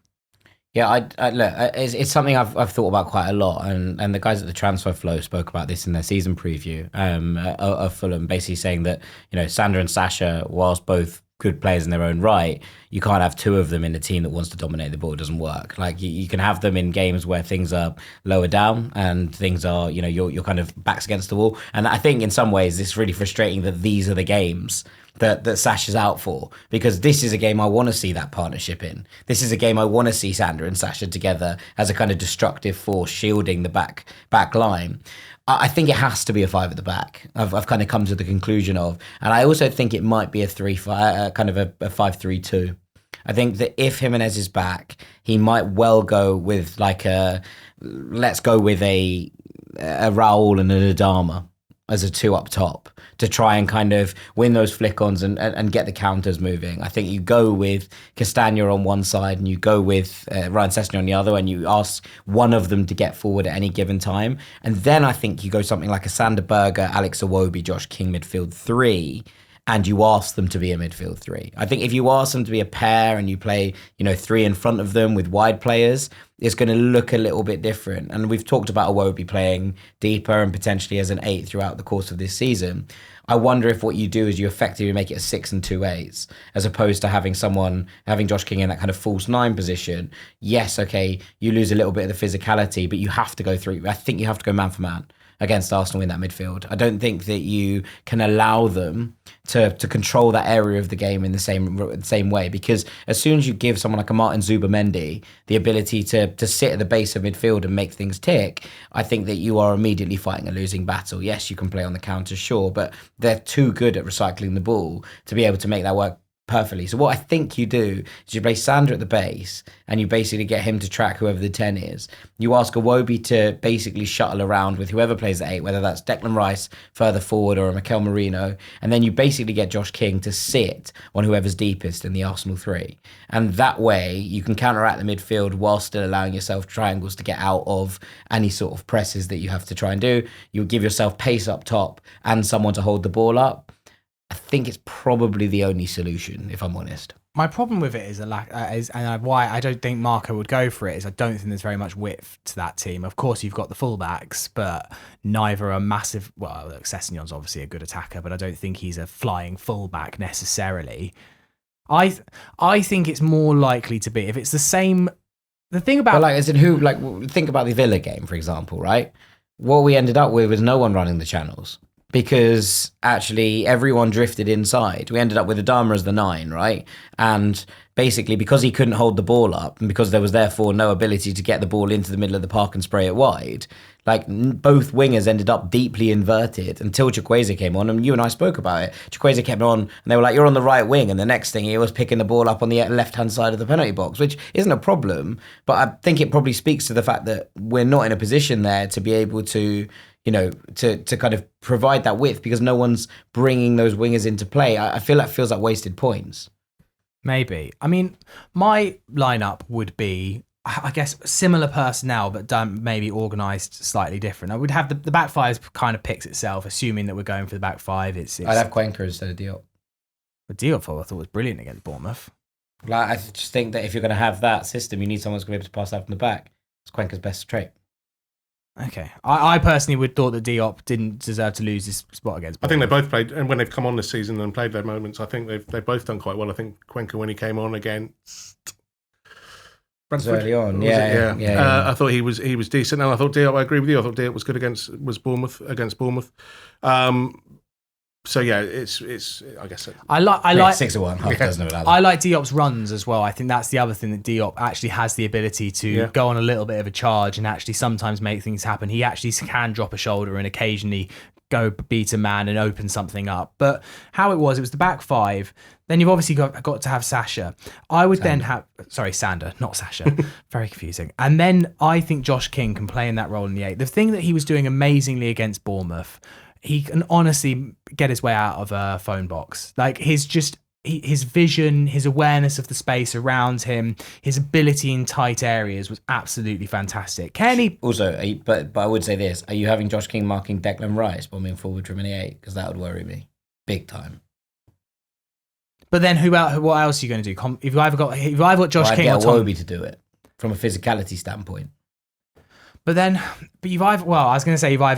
Yeah, look, it's something I've thought about quite a lot, and the guys at the Transfer Flow spoke about this in their season preview of Fulham, basically saying that Sander and Sasha, whilst both good players in their own right, you can't have two of them in a team that wants to dominate the ball. It doesn't work. Like you can have them in games where things are lower down and things are you're kind of backs against the wall. And I think in some ways it's really frustrating that these are the games that Sasha's out for, because this is a game I want to see that partnership in. This is a game I want to see Sander and Sasha together as a kind of destructive force shielding the back line. I think it has to be a 5 at the back. I've kind of come to the conclusion of, and I also think it might be a 3-5, kind of a 5-3-2. I think that if Jimenez is back, he might well go with let's go with a Raul and an Adama as a 2 up top to try and kind of win those flick-ons and get the counters moving. I think you go with Castagne on one side and you go with Ryan Sessegnon on the other, and you ask one of them to get forward at any given time. And then I think you go something like a Sander Berge, Alex Iwobi, Josh King midfield 3, and you ask them to be a midfield 3. I think if you ask them to be a pair and you play, 3 in front of them with wide players, it's going to look a little bit different. And we've talked about Iwobi playing deeper and potentially as an 8 throughout the course of this season. I wonder if what you do is you effectively make it a 6 and 2 8s, as opposed to having Josh King in that kind of false 9 position. Yes, okay, you lose a little bit of the physicality, but you have to go through. I think you have to go man for man against Arsenal in that midfield. I don't think that you can allow them to control that area of the game in the same way, because as soon as you give someone like a Martin Zubimendi the ability to sit at the base of midfield and make things tick, I think that you are immediately fighting a losing battle. Yes, you can play on the counter, sure, but they're too good at recycling the ball to be able to make that work perfectly. So what I think you do is you play Sander at the base and you basically get him to track whoever the 10 is. You ask Iwobi to basically shuttle around with whoever plays the 8, whether that's Declan Rice further forward or a Mikel Merino, and then you basically get Josh King to sit on whoever's deepest in the Arsenal 3. And that way you can counteract the midfield while still allowing yourself triangles to get out of any sort of presses that you have to try and do. You give yourself pace up top and someone to hold the ball up. I think it's probably the only solution, if I'm honest. My problem with it is why I don't think Marco would go for it is I don't think there's very much width to that team. Of course, you've got the fullbacks, but neither are massive. Well, look, Sessegnon's obviously a good attacker, but I don't think he's a flying fullback necessarily. I think it's more likely to be if it's the same. The thing about think about the Villa game, for example, right? What we ended up with was no one running the channels, because actually everyone drifted inside. We ended up with Adama as the 9, right? And basically because he couldn't hold the ball up and because there was therefore no ability to get the ball into the middle of the park and spray it wide, both wingers ended up deeply inverted until Chukwueze came on, and you and I spoke about it. Chukwueze came on and they were like, you're on the right wing, and the next thing he was picking the ball up on the left-hand side of the penalty box, which isn't a problem, but I think it probably speaks to the fact that we're not in a position there to be able to to kind of provide that width, because no one's bringing those wingers into play. I feel like it feels like wasted points. Maybe. I mean, my lineup would be, I guess, similar personnel, but done maybe organised slightly different. I would have the back five kind of picks itself, assuming that we're going for the back five. I'd have Cuenca instead of Diop. But Diop, I thought was brilliant against Bournemouth. Like, I just think that if you're going to have that system, you need someone who's going to be able to pass out from the back. It's Cuenca's best trait. Okay. I personally would thought that Diop didn't deserve to lose his spot against I think Bournemouth. they both played, and when they've come on this season and played their moments, I think they've both done quite well. I think Cuenca, when he came on against Brentford Early on, was yeah. I thought he was decent, and I thought Diop. I agree with you. I thought Diop was good against Bournemouth. So yeah, it's I guess I like 6-1, half dozen of it. I like Diop's runs as well. I think that's the other thing, that Diop actually has the ability to go on a little bit of a charge and actually sometimes make things happen. He actually can drop a shoulder and occasionally go beat a man and open something up. But how it was the back five. Then you've obviously got to have Sasha. I would then have, Sander, not Sasha. Very confusing. And then I think Josh King can play in that role in the 8. The thing that he was doing amazingly against Bournemouth, he can honestly get his way out of a phone box. Like his vision, his awareness of the space around him, his ability in tight areas was absolutely fantastic. Kenny Also, but I would say this: are you having Josh King marking Declan Rice bombing forward from an 8? Because that would worry me big time. But then what else are you going to do? If I've got Josh King or Tom, Iwobi to do it from a physicality standpoint. But you've either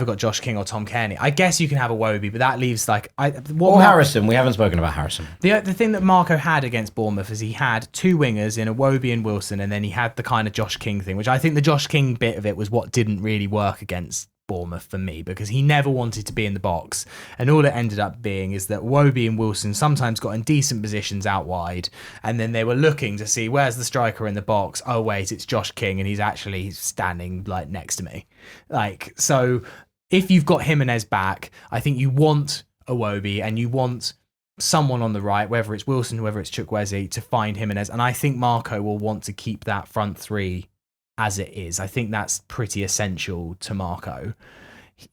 got Josh King or Tom Cairney. I guess you can have Iwobi, but that leaves Harrison. We haven't spoken about Harrison. The thing that Marco had against Bournemouth is he had two wingers in Iwobi and Wilson, and then he had the kind of Josh King thing, which I think the Josh King bit of it was what didn't really work against Bournemouth for me, because he never wanted to be in the box, and all it ended up being is that Iwobi and Wilson sometimes got in decent positions out wide, and then they were looking to see where's the striker in the box. Oh wait, it's Josh King, and he's actually standing like next to me. So if you've got Jimenez back, I think you want Iwobi and you want someone on the right, whether it's Wilson, whether it's Chukwueze, to find Jimenez, and I think Marco will want to keep that front three as it is. I think that's pretty essential to Marco.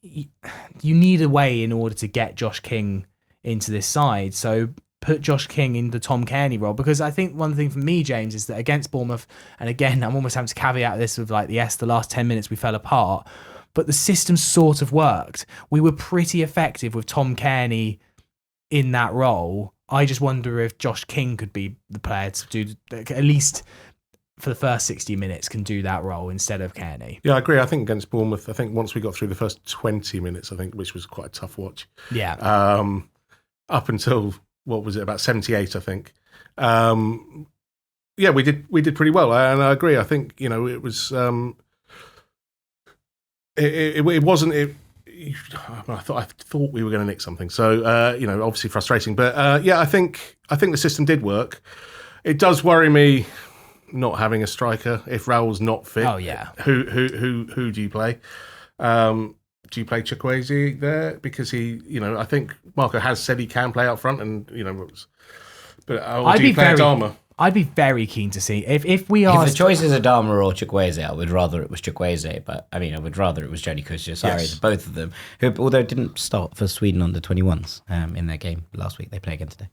You need a way in order to get Josh King into this side. So put Josh King in the Tom Cairney role, because I think one thing for me, James, is that against Bournemouth, and again, I'm almost having to caveat this with the last 10 minutes we fell apart, but the system sort of worked. We were pretty effective with Tom Cairney in that role. I just wonder if Josh King could be the player to do, at least for the first 60 minutes, can do that role instead of Cairney. Yeah, I agree. I think against Bournemouth, I think once we got through the first 20 minutes, which was quite a tough watch. Yeah. Up until, what was it, about 78, I think. Yeah, we did pretty well, and I agree. I think, it was it wasn't. I thought we were going to nick something. So obviously frustrating, but yeah, I think the system did work. It does worry me not having a striker if Raul's not fit. Oh yeah. Who do you play? Do you play Chukwueze there? Because I think Marco has said he can play up front, and but do you play Adama? I'd be very keen to see if If the choice is Adama or Chukwueze, I would rather it was Chukwueze, but I would rather it was Joni Kucciasari, both of them, who although didn't start for Sweden under 21s in their game last week. They play again today.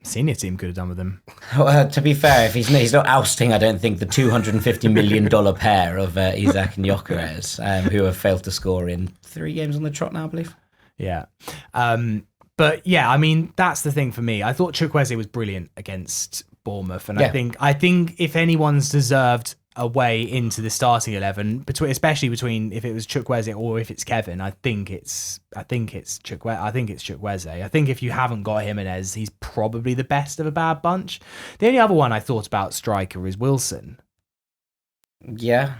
Senior team could have done with him. To be fair, if he's not ousting, I don't think the $250 million pair of Isaac and Gyökeres, who have failed to score in 3 games on the trot now, I believe. Yeah. But yeah, that's the thing for me. I thought Chukwueze was brilliant against Bournemouth, and yeah. I think if anyone's deserved a way into the starting 11, especially between if it was Chukwueze or if it's Kevin, I think it's Chukwueze. I think if you haven't got Jimenez, he's probably the best of a bad bunch. The only other one I thought about striker is Wilson. Yeah,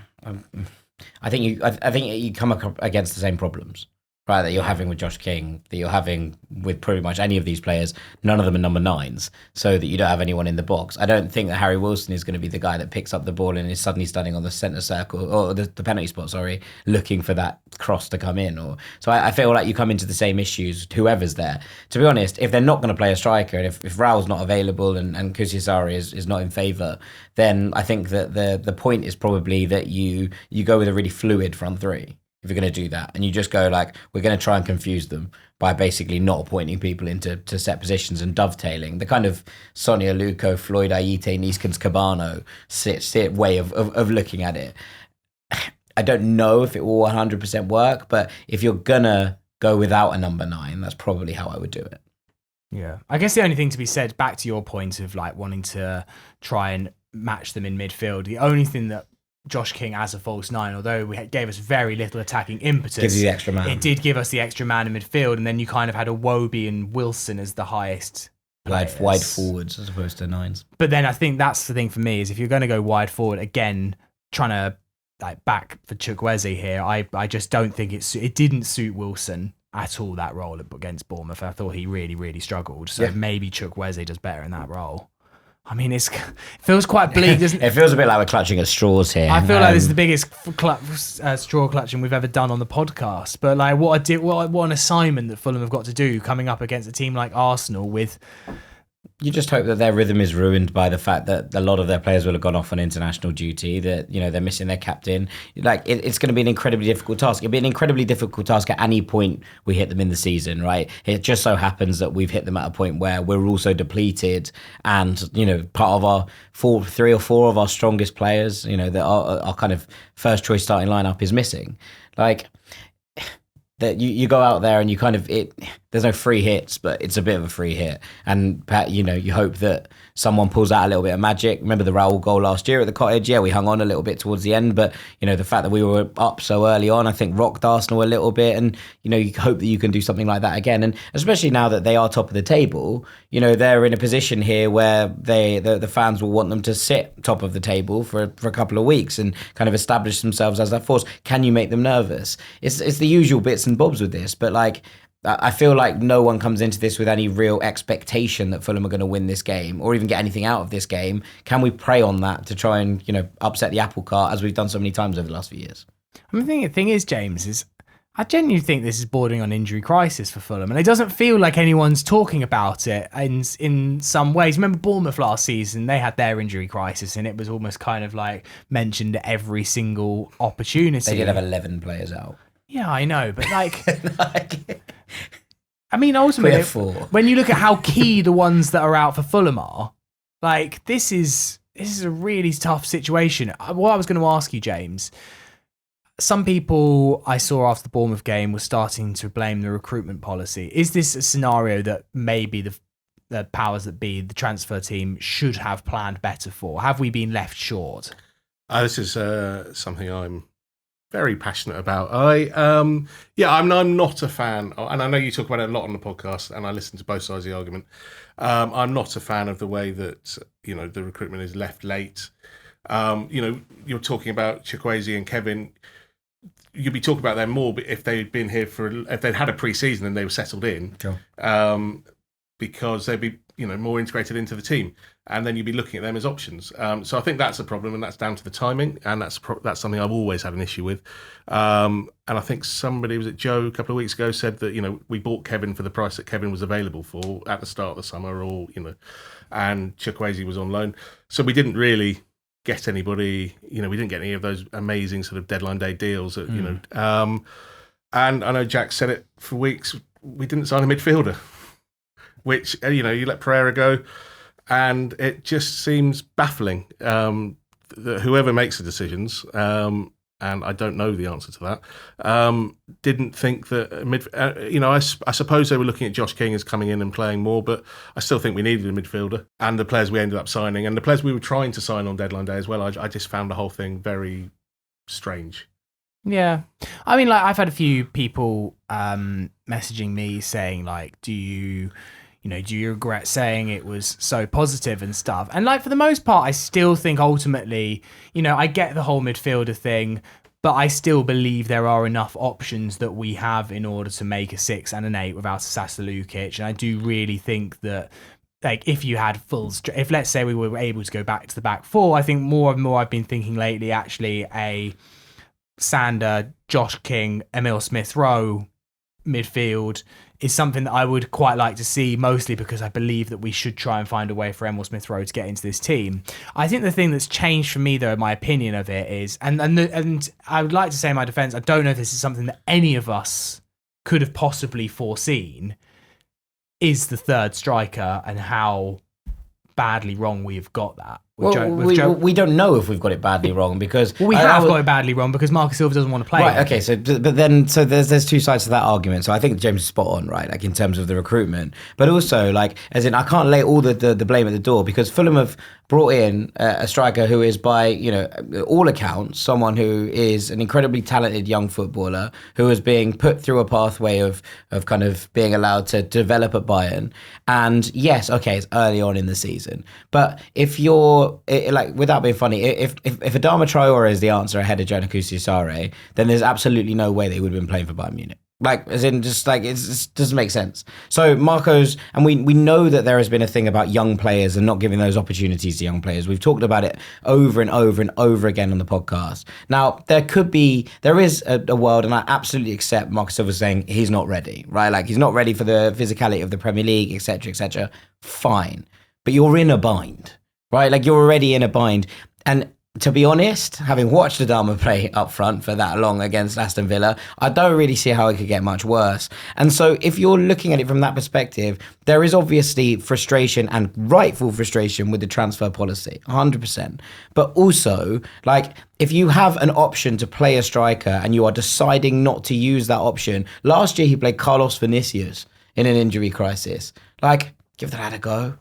I think you come up against the same problems, right, that you're having with Josh King, that you're having with pretty much any of these players. None of them are number 9s, so that you don't have anyone in the box. I don't think that Harry Wilson is going to be the guy that picks up the ball and is suddenly standing on the centre circle, or the penalty spot, looking for that cross to come in. So I feel like you come into the same issues, whoever's there. To be honest, if they're not going to play a striker, and if Raul's not available and Kucciasari is not in favour, then I think that the point is probably that you go with a really fluid front three. If you're going to do that, and you just go we're going to try and confuse them by basically not appointing people into set positions and dovetailing, the kind of Sonia Luco, Floyd Ayite, Neeskens Cabano way of looking at it. I don't know if it will 100% work, but if you're going to go without a number 9, that's probably how I would do it. Yeah. I guess the only thing to be said, back to your point of like wanting to try and match them in midfield, the only thing that Josh King as a false nine, although gave us very little attacking impetus, Gives you the extra man. it did give us the extra man in midfield, and then you kind of had a Wobie and Wilson as the highest wide forwards as opposed to nines. But then I think that's the thing for me, is if you're going to go wide forward, again, trying to like back for Chukwueze here, I just don't think it didn't suit Wilson at all, that role against Bournemouth. I thought he really, really struggled. So maybe Chukwueze does better in that role. I mean, it feels quite bleak, doesn't it? It feels a bit like we're clutching at straws here. I feel like this is the biggest straw clutching we've ever done on the podcast. But like, what an assignment that Fulham have got to do coming up against a team like Arsenal with. You just hope that their rhythm is ruined by the fact that a lot of their players will have gone off on international duty, that, you know, they're missing their captain. Like, it's going to be an incredibly difficult task. It'll be an incredibly difficult task at any point we hit them in the season, right? It just so happens that we've hit them at a point where we're also depleted, and, you know, part of our 3 or 4 of our strongest players, you know, that our kind of first choice starting lineup is missing. Like, that you go out there and you kind of there's no free hits, but it's a bit of a free hit, and you know, you hope that someone pulls out a little bit of magic. Remember the Raul goal last year at the Cottage? Yeah, we hung on a little bit towards the end, but you know, the fact that we were up so early on, I think rocked Arsenal a little bit, and you know, you hope that you can do something like that again. And especially now that they are top of the table, you know, they're in a position here where the fans will want them to sit top of the table for a couple of weeks and kind of establish themselves as that force. Can you make them nervous? It's the usual bits and bobs with this, but like, I feel like no one comes into this with any real expectation that Fulham are going to win this game or even get anything out of this game. Can we prey on that to try and, you know, upset the apple cart as we've done so many times over the last few years? I mean, the thing is, James, is I genuinely think this is bordering on injury crisis for Fulham, and it doesn't feel like anyone's talking about it in some ways. Remember Bournemouth last season? They had their injury crisis, and it was almost kind of like mentioned at every single opportunity. They did have 11 players out. Yeah, I know, but like, I mean, ultimately, when you look at how key the ones that are out for Fulham are, like, this is a really tough situation. What I was going to ask you, James, some people I saw after the Bournemouth game were starting to blame the recruitment policy. Is this a scenario that maybe the powers that be, the transfer team, should have planned better for? Have we been left short? This is something I'm very passionate about. I'm not a fan, and I know you talk about it a lot on the podcast, and I listen to both sides of the argument. I'm not a fan of the way that, you know, the recruitment is left late. You know, you're talking about Chukwueze and Kevin. You'd be talking about them more, but if they'd been here if they'd had a pre-season and they were settled in, sure. Because they'd be, you know, more integrated into the team, and then you'd be looking at them as options. So I think that's a problem, and that's down to the timing, and that's something I've always had an issue with. And I think somebody, was it Joe, a couple of weeks ago, said that, you know, we bought Kevin for the price that Kevin was available for at the start of the summer, or, you know, and Chukwueze was on loan, so we didn't really get anybody. You know, we didn't get any of those amazing sort of deadline day deals, that, you know. And I know Jack said it for weeks. We didn't sign a midfielder. Which, you know, you let Pereira go, and it just seems baffling that whoever makes the decisions, and I don't know the answer to that, didn't think that you know, I suppose they were looking at Josh King as coming in and playing more, but I still think we needed a midfielder, and the players we ended up signing, and the players we were trying to sign on deadline day as well. I just found the whole thing very strange. Yeah. I mean, like, I've had a few people messaging me saying, like, do you regret saying it was so positive and stuff? And like, for the most part, I still think ultimately, you know, I get the whole midfielder thing, but I still believe there are enough options that we have in order to make a 6 and an 8 without Sasa Lukic. And I do really think that, like, if you had if let's say we were able to go back to the back 4, I think more and more I've been thinking lately, actually, a Sander, Josh King, Emil Smith-Rowe midfield is something that I would quite like to see, mostly because I believe that we should try and find a way for Emil Smith-Rowe to get into this team. I think the thing that's changed for me, though, my opinion of it is, and I would like to say in my defence, I don't know if this is something that any of us could have possibly foreseen, is the third striker and how badly wrong we've got that We don't know if we've got it badly wrong because we have got it badly wrong because Marcus Silva doesn't want to play. Right. Okay. So there's two sides to that argument. So I think James is spot on, right? Like in terms of the recruitment, but also like as in I can't lay all the blame at the door because Fulham have brought in a striker who is by all accounts someone who is an incredibly talented young footballer who is being put through a pathway of kind of being allowed to develop at Bayern. And yes, okay, it's early on in the season, but if you're like, without being funny, if Adama Traore is the answer ahead of Jonah Kusiasare, then there's absolutely no way they would have been playing for Bayern Munich. Like, as in, just like, it doesn't make sense. So Marco's, and we know that there has been a thing about young players and not giving those opportunities to young players. We've talked about it over and over and over again on the podcast. Now, there is a world, and I absolutely accept Marcus Silva saying he's not ready, right? Like, he's not ready for the physicality of the Premier League, etc., etc. Fine. But you're in a bind, right? Like, you're already in a bind. And to be honest, having watched Adama play up front for that long against Aston Villa, I don't really see how it could get much worse. And so if you're looking at it from that perspective, there is obviously frustration and rightful frustration with the transfer policy, 100%. But also, like, if you have an option to play a striker and you are deciding not to use that option, last year he played Carlos Vinicius in an injury crisis. Like, give the lad a go.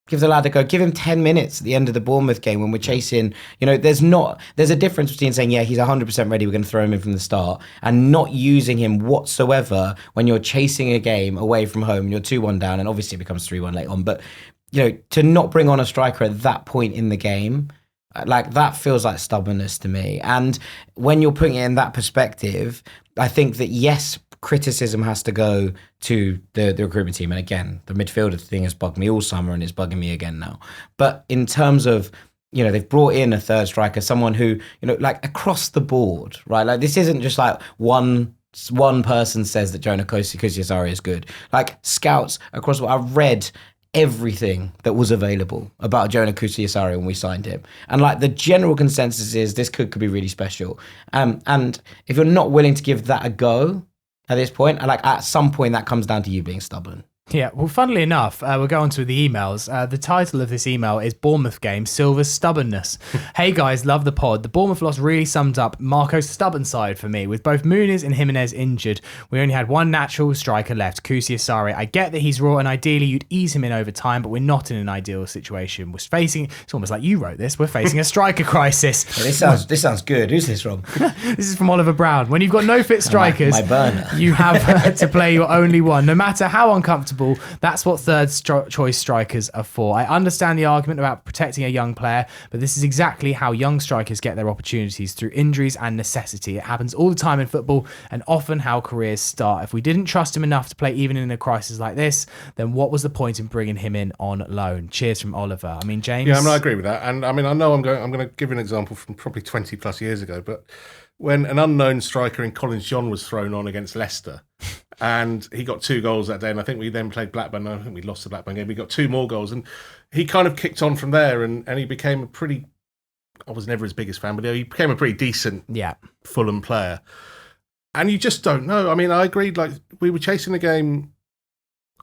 Give the lad a go. Give him 10 minutes at the end of the Bournemouth game when we're chasing. There's a difference between saying, yeah, he's 100% ready, we're going to throw him in from the start, and not using him whatsoever when you're chasing a game away from home and you're 2-1 down, and obviously it becomes 3-1 late on. But, to not bring on a striker at that point in the game, like, that feels like stubbornness to me. And when you're putting it in that perspective, I think that, yes, criticism has to go to the recruitment team. And again, the midfielder thing has bugged me all summer and it's bugging me again now. But in terms of, they've brought in a third striker, someone who, like across the board, right? Like, this isn't just like one person says that Jonah Kusiasare is good. Like, scouts across the board, I've read everything that was available about Jonah Kusiasare when we signed him. And like, the general consensus is this could be really special. And if you're not willing to give that a go, at this point, like at some point, that comes down to you being stubborn. Yeah, well, funnily enough, we'll go on to the emails. The title of this email is Bournemouth Game, Silva's Stubbornness. Hey guys, love the pod. The Bournemouth loss really summed up Marco's stubborn side for me. With both Muniz and Jimenez injured, we only had one natural striker left, Kusiasare. I get that he's raw and ideally you'd ease him in over time, but we're not in an ideal situation. It's almost like you wrote this, we're facing a striker crisis. Yeah, this sounds good. Who's this from? This is from Oliver Brown. When you've got no fit strikers, my burner. You have to play your only one. No matter how uncomfortable, that's what third choice strikers are for. I understand the argument about protecting a young player, but this is exactly how young strikers get their opportunities, through injuries and necessity. It happens all the time in football and often how careers start. If we didn't trust him enough to play even in a crisis like this, then what was the point in bringing him in on loan? Cheers from Oliver. I mean, James? Yeah, I agree with that. And I mean, I know I'm going to give an example from probably 20 plus years ago, but when an unknown striker in Collins John was thrown on against Leicester, and he got 2 goals that day, and I think we then played Blackburn. I think we lost the Blackburn game. We got 2 more goals, and he kind of kicked on from there, and he became a pretty... I was never his biggest fan, but he became a pretty decent Fulham player. And you just don't know. I mean, I agreed, like, we were chasing the game...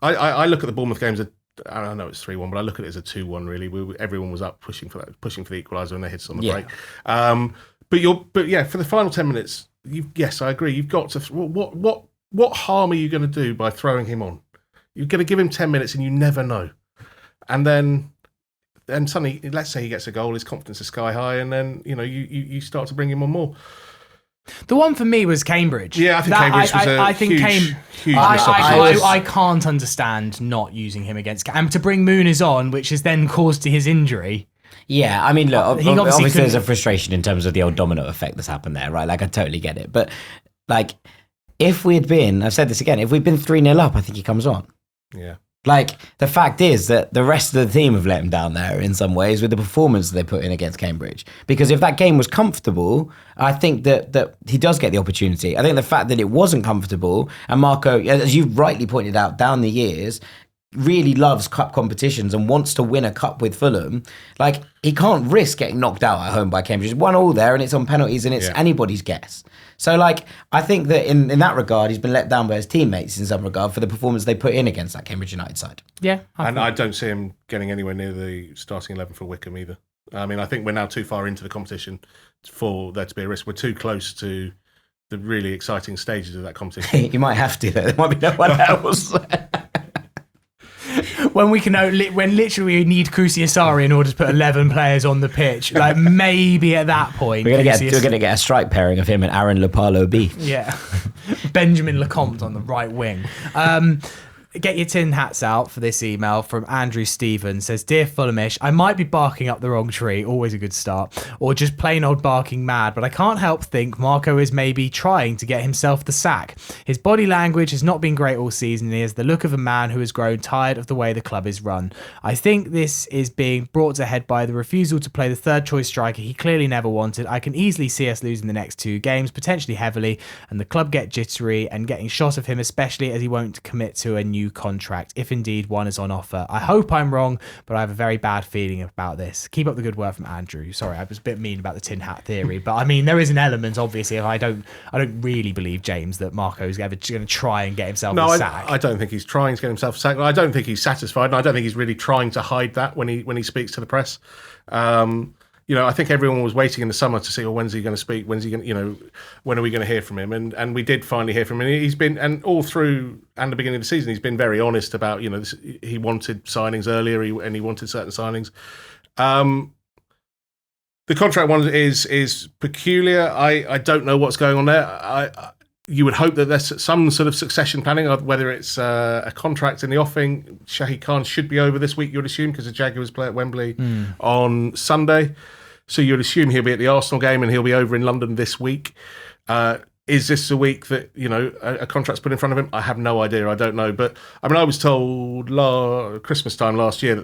I look at the Bournemouth games, I don't know it's 3-1, but I look at it as a 2-1, really. Everyone was up pushing for the equaliser, and they hit us on the break. But yeah, for the final 10 minutes, yes, I agree. You've got to... What harm are you going to do by throwing him on? You're going to give him 10 minutes and you never know. And then suddenly, let's say he gets a goal, his confidence is sky high, and then, you start to bring him on more. The one for me was Cambridge. Yeah, I think Cambridge was a huge missed opportunity. I can't understand not using him against... And to bring Muniz on, which has then caused his injury... Yeah, I mean, look, obviously there's a frustration in terms of the old domino effect that's happened there, right? Like, I totally get it. But, like... If we'd been, I've said this again, if we'd been 3-0 up, I think he comes on. Yeah. Like, the fact is that the rest of the team have let him down there in some ways with the performance they put in against Cambridge. Because if that game was comfortable, I think that he does get the opportunity. I think the fact that it wasn't comfortable, and Marco, as you've rightly pointed out, down the years, really loves cup competitions and wants to win a cup with Fulham, like, he can't risk getting knocked out at home by Cambridge. It's 1-1 there, and it's on penalties, and it's anybody's guess. So, like, I think that in that regard, he's been let down by his teammates in some regard for the performance they put in against that Cambridge United side. Yeah. I don't see him getting anywhere near the starting 11 for Wickham either. I mean, I think we're now too far into the competition for there to be a risk. We're too close to the really exciting stages of that competition. You might have to, though. There might be no one else. When literally we need Kusiasari in order to put 11 players on the pitch, like maybe at that point We're gonna get a strike pairing of him and Aaron Lupalo B. Yeah, Benjamin Lecomte on the right wing. Get your tin hats out for this email from Andrew Stevens. Says, Dear Fulhamish, I might be barking up the wrong tree, always a good start, or just plain old barking mad, but I can't help think Marco is maybe trying to get himself the sack. His body language has not been great all season, and he has the look of a man who has grown tired of the way the club is run. I think this is being brought to head by the refusal to play the third choice striker he clearly never wanted. I can easily see us losing the next 2 games, potentially heavily, and the club get jittery and getting shot of him, especially as he won't commit to a new contract, if indeed one is on offer. I hope I'm wrong, but I have a very bad feeling about this. Keep up the good work from Andrew. Sorry, I was a bit mean about the tin hat theory, but I mean, there is an element, obviously, I don't really believe, James, that Marco's ever going to try and get himself a sack. I don't think he's trying to get himself a sack. I don't think he's satisfied, and I don't think he's really trying to hide that when he speaks to the press. I think everyone was waiting in the summer to see, when's he going to speak? When's he going to, when are we going to hear from him? And we did finally hear from him. He's been, and all through and the beginning of the season, he's been very honest about, he wanted signings earlier and he wanted certain signings. The contract one is peculiar. I don't know what's going on there. You would hope that there's some sort of succession planning, whether it's a contract in the offing. Shahid Khan should be over this week, you would assume, because the Jaguars play at Wembley on Sunday. So you would assume he'll be at the Arsenal game and he'll be over in London this week. Is this a week that, a contract's put in front of him? I have no idea. I don't know. But, I mean, I was told Christmas time last year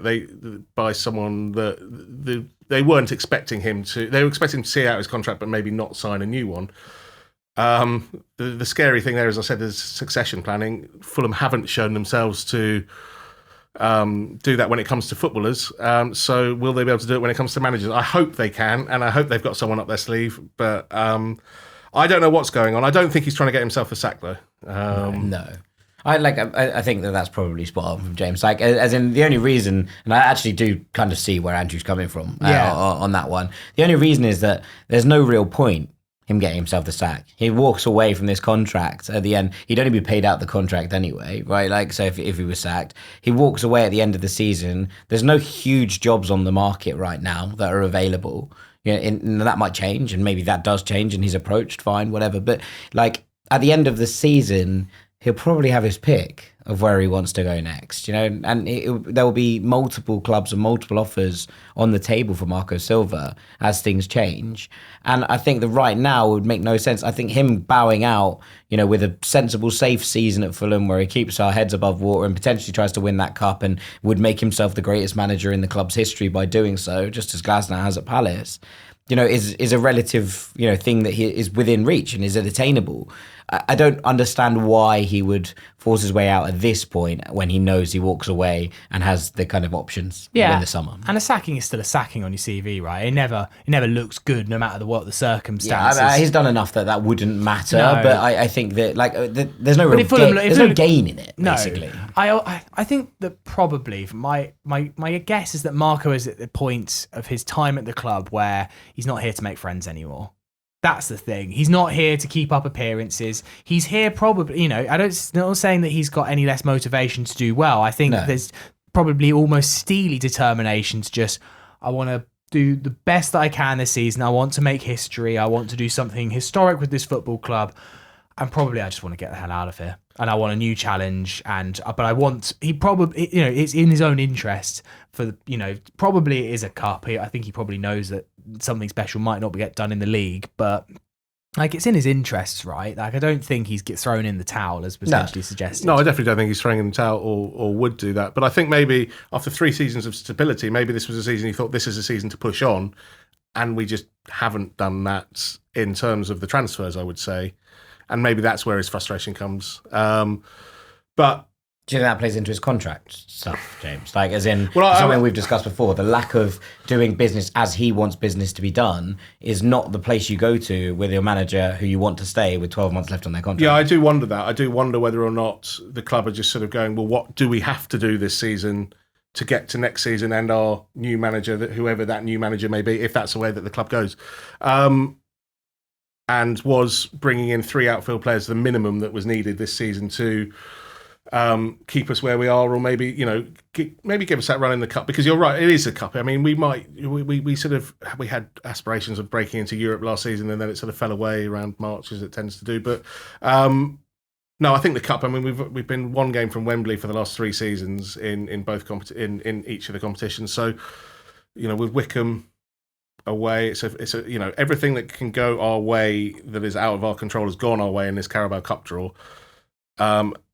by someone that they weren't expecting him to... They were expecting him to see out his contract, but maybe not sign a new one. The scary thing there, as I said, is succession planning. Fulham haven't shown themselves to do that when it comes to footballers. So will they be able to do it when it comes to managers? I hope they can, and I hope they've got someone up their sleeve. But I don't know what's going on. I don't think he's trying to get himself a sack, though. No. I think that's probably spot on from James. Like, as in, the only reason, and I actually do kind of see where Andrew's coming from on that one. The only reason is that there's no real point him getting himself the sack. He walks away from this contract at the end. He'd only be paid out the contract anyway, right? Like, so if he was sacked, he walks away at the end of the season. There's no huge jobs on the market right now that are available. And that might change, and maybe that does change, and he's approached, fine, whatever. But like at the end of the season, he'll probably have his pick of where he wants to go next, and there will be multiple clubs and multiple offers on the table for Marco Silva as things change. And I think that right now would make no sense. I think him bowing out, with a sensible, safe season at Fulham where he keeps our heads above water and potentially tries to win that cup and would make himself the greatest manager in the club's history by doing so, just as Glasner has at Palace, is a relative, thing that he is within reach and is attainable. I don't understand why he would force his way out at this point when he knows he walks away and has the kind of options in the summer. And a sacking is still a sacking on your CV, right? It never looks good no matter what the circumstances. Yeah, he's done enough that wouldn't matter. No. But I think that there's no real there's no gain in it, basically. No, I think that probably my guess is that Marco is at the point of his time at the club where he's not here to make friends anymore. That's the thing. He's not here to keep up appearances. He's here probably, not saying that he's got any less motivation to do well. I think there's probably almost steely determination to just, I want to do the best that I can this season. I want to make history. I want to do something historic with this football club. And probably I just want to get the hell out of here. And I want a new challenge. He probably, it's in his own interest for, probably it is a cup. I think he probably knows that something special might not get done in the league, but it's in his interests, right? I don't think he's thrown in the towel as potentially suggested. No, I definitely don't think he's throwing in the towel or would do that. But I think maybe after 3 seasons of stability, maybe this was a season he thought this is a season to push on, and we just haven't done that in terms of the transfers, I would say. And maybe that's where his frustration comes. But do you think that plays into his contract stuff, James? As in, something we've discussed before, the lack of doing business as he wants business to be done is not the place you go to with your manager who you want to stay with 12 months left on their contract. Yeah, I do wonder that. I do wonder whether or not the club are just sort of going, well, what do we have to do this season to get to next season and our new manager, whoever that new manager may be, if that's the way that the club goes. And was bringing in 3 outfield players, the minimum that was needed this season to keep us where we are, or maybe give us that run in the cup. Because you're right, it is a cup. I mean, we had aspirations of breaking into Europe last season, and then it sort of fell away around March, as it tends to do. But no, I think the cup. I mean, we've been 1 game from Wembley for the last 3 seasons in both in each of the competitions. So, with Wycombe away, it's a everything that can go our way that is out of our control has gone our way in this Carabao Cup draw.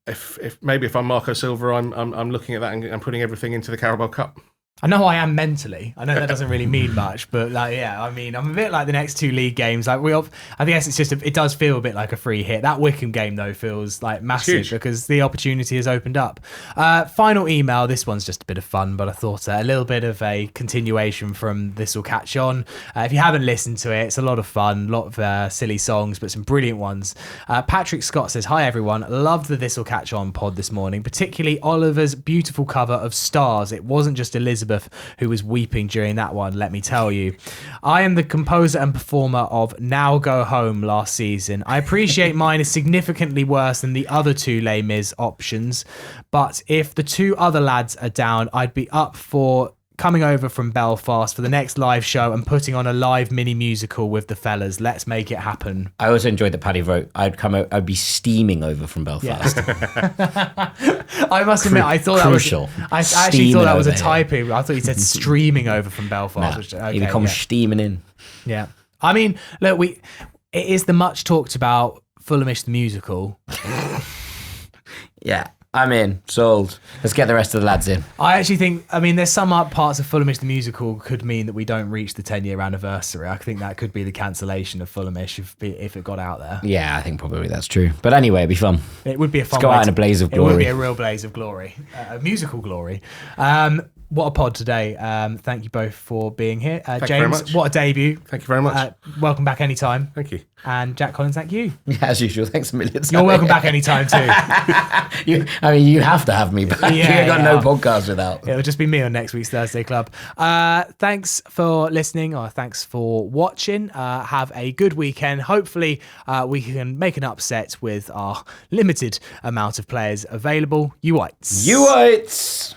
If I'm Marco Silva, I'm looking at that and putting everything into the Carabao Cup. I know I am mentally. I know that doesn't really mean much, but I mean, I'm a bit like the next 2 league games. I guess it's just it does feel a bit like a free hit. That Wycombe game though feels like massive because the opportunity has opened up. Final email. This one's just a bit of fun, but I thought a little bit of a continuation from This Will Catch On. If you haven't listened to it, it's a lot of fun, a lot of silly songs, but some brilliant ones. Patrick Scott says, "Hi everyone, loved the This Will Catch On pod this morning, particularly Oliver's beautiful cover of Stars. It wasn't just Elizabeth who was weeping during that one, let me tell you. I am the composer and performer of Now Go Home last season. I appreciate mine is significantly worse than the other 2 Les Mis options, but if the 2 other lads are down, I'd be up for coming over from Belfast for the next live show and putting on a live mini musical with the fellas. Let's make it happen." I also enjoyed that Paddy wrote, I'd be steaming over from Belfast. Yeah. I must admit, I thought Crucial. I actually thought that was a typo. I thought he said streaming over from Belfast. He becomes steaming in. Yeah. I mean, look, it is the much talked about Fulhamish the musical. Yeah. I'm in. Sold. Let's get the rest of the lads in. I actually think, there's some parts of Fulhamish the musical could mean that we don't reach the 10-year anniversary. I think that could be the cancellation of Fulhamish if it got out there. Yeah, I think probably that's true. But anyway, it'd be fun. It would be a fun Let's go out in a blaze of glory. It would be a real blaze of glory. A musical glory. What a pod today. Thank you both for being here. Thank you James, very much. what a debut. Thank you very much. Welcome back anytime. Thank you. And Jack Collins, thank you. Yeah, as usual. Thanks a million. You're welcome back anytime too. You have to have me back. Yeah, You've got no podcast without. It'll just be me on next week's Thursday Club. Thanks for listening, or thanks for watching. Have a good weekend. Hopefully we can make an upset with our limited amount of players available. You whites. You whites.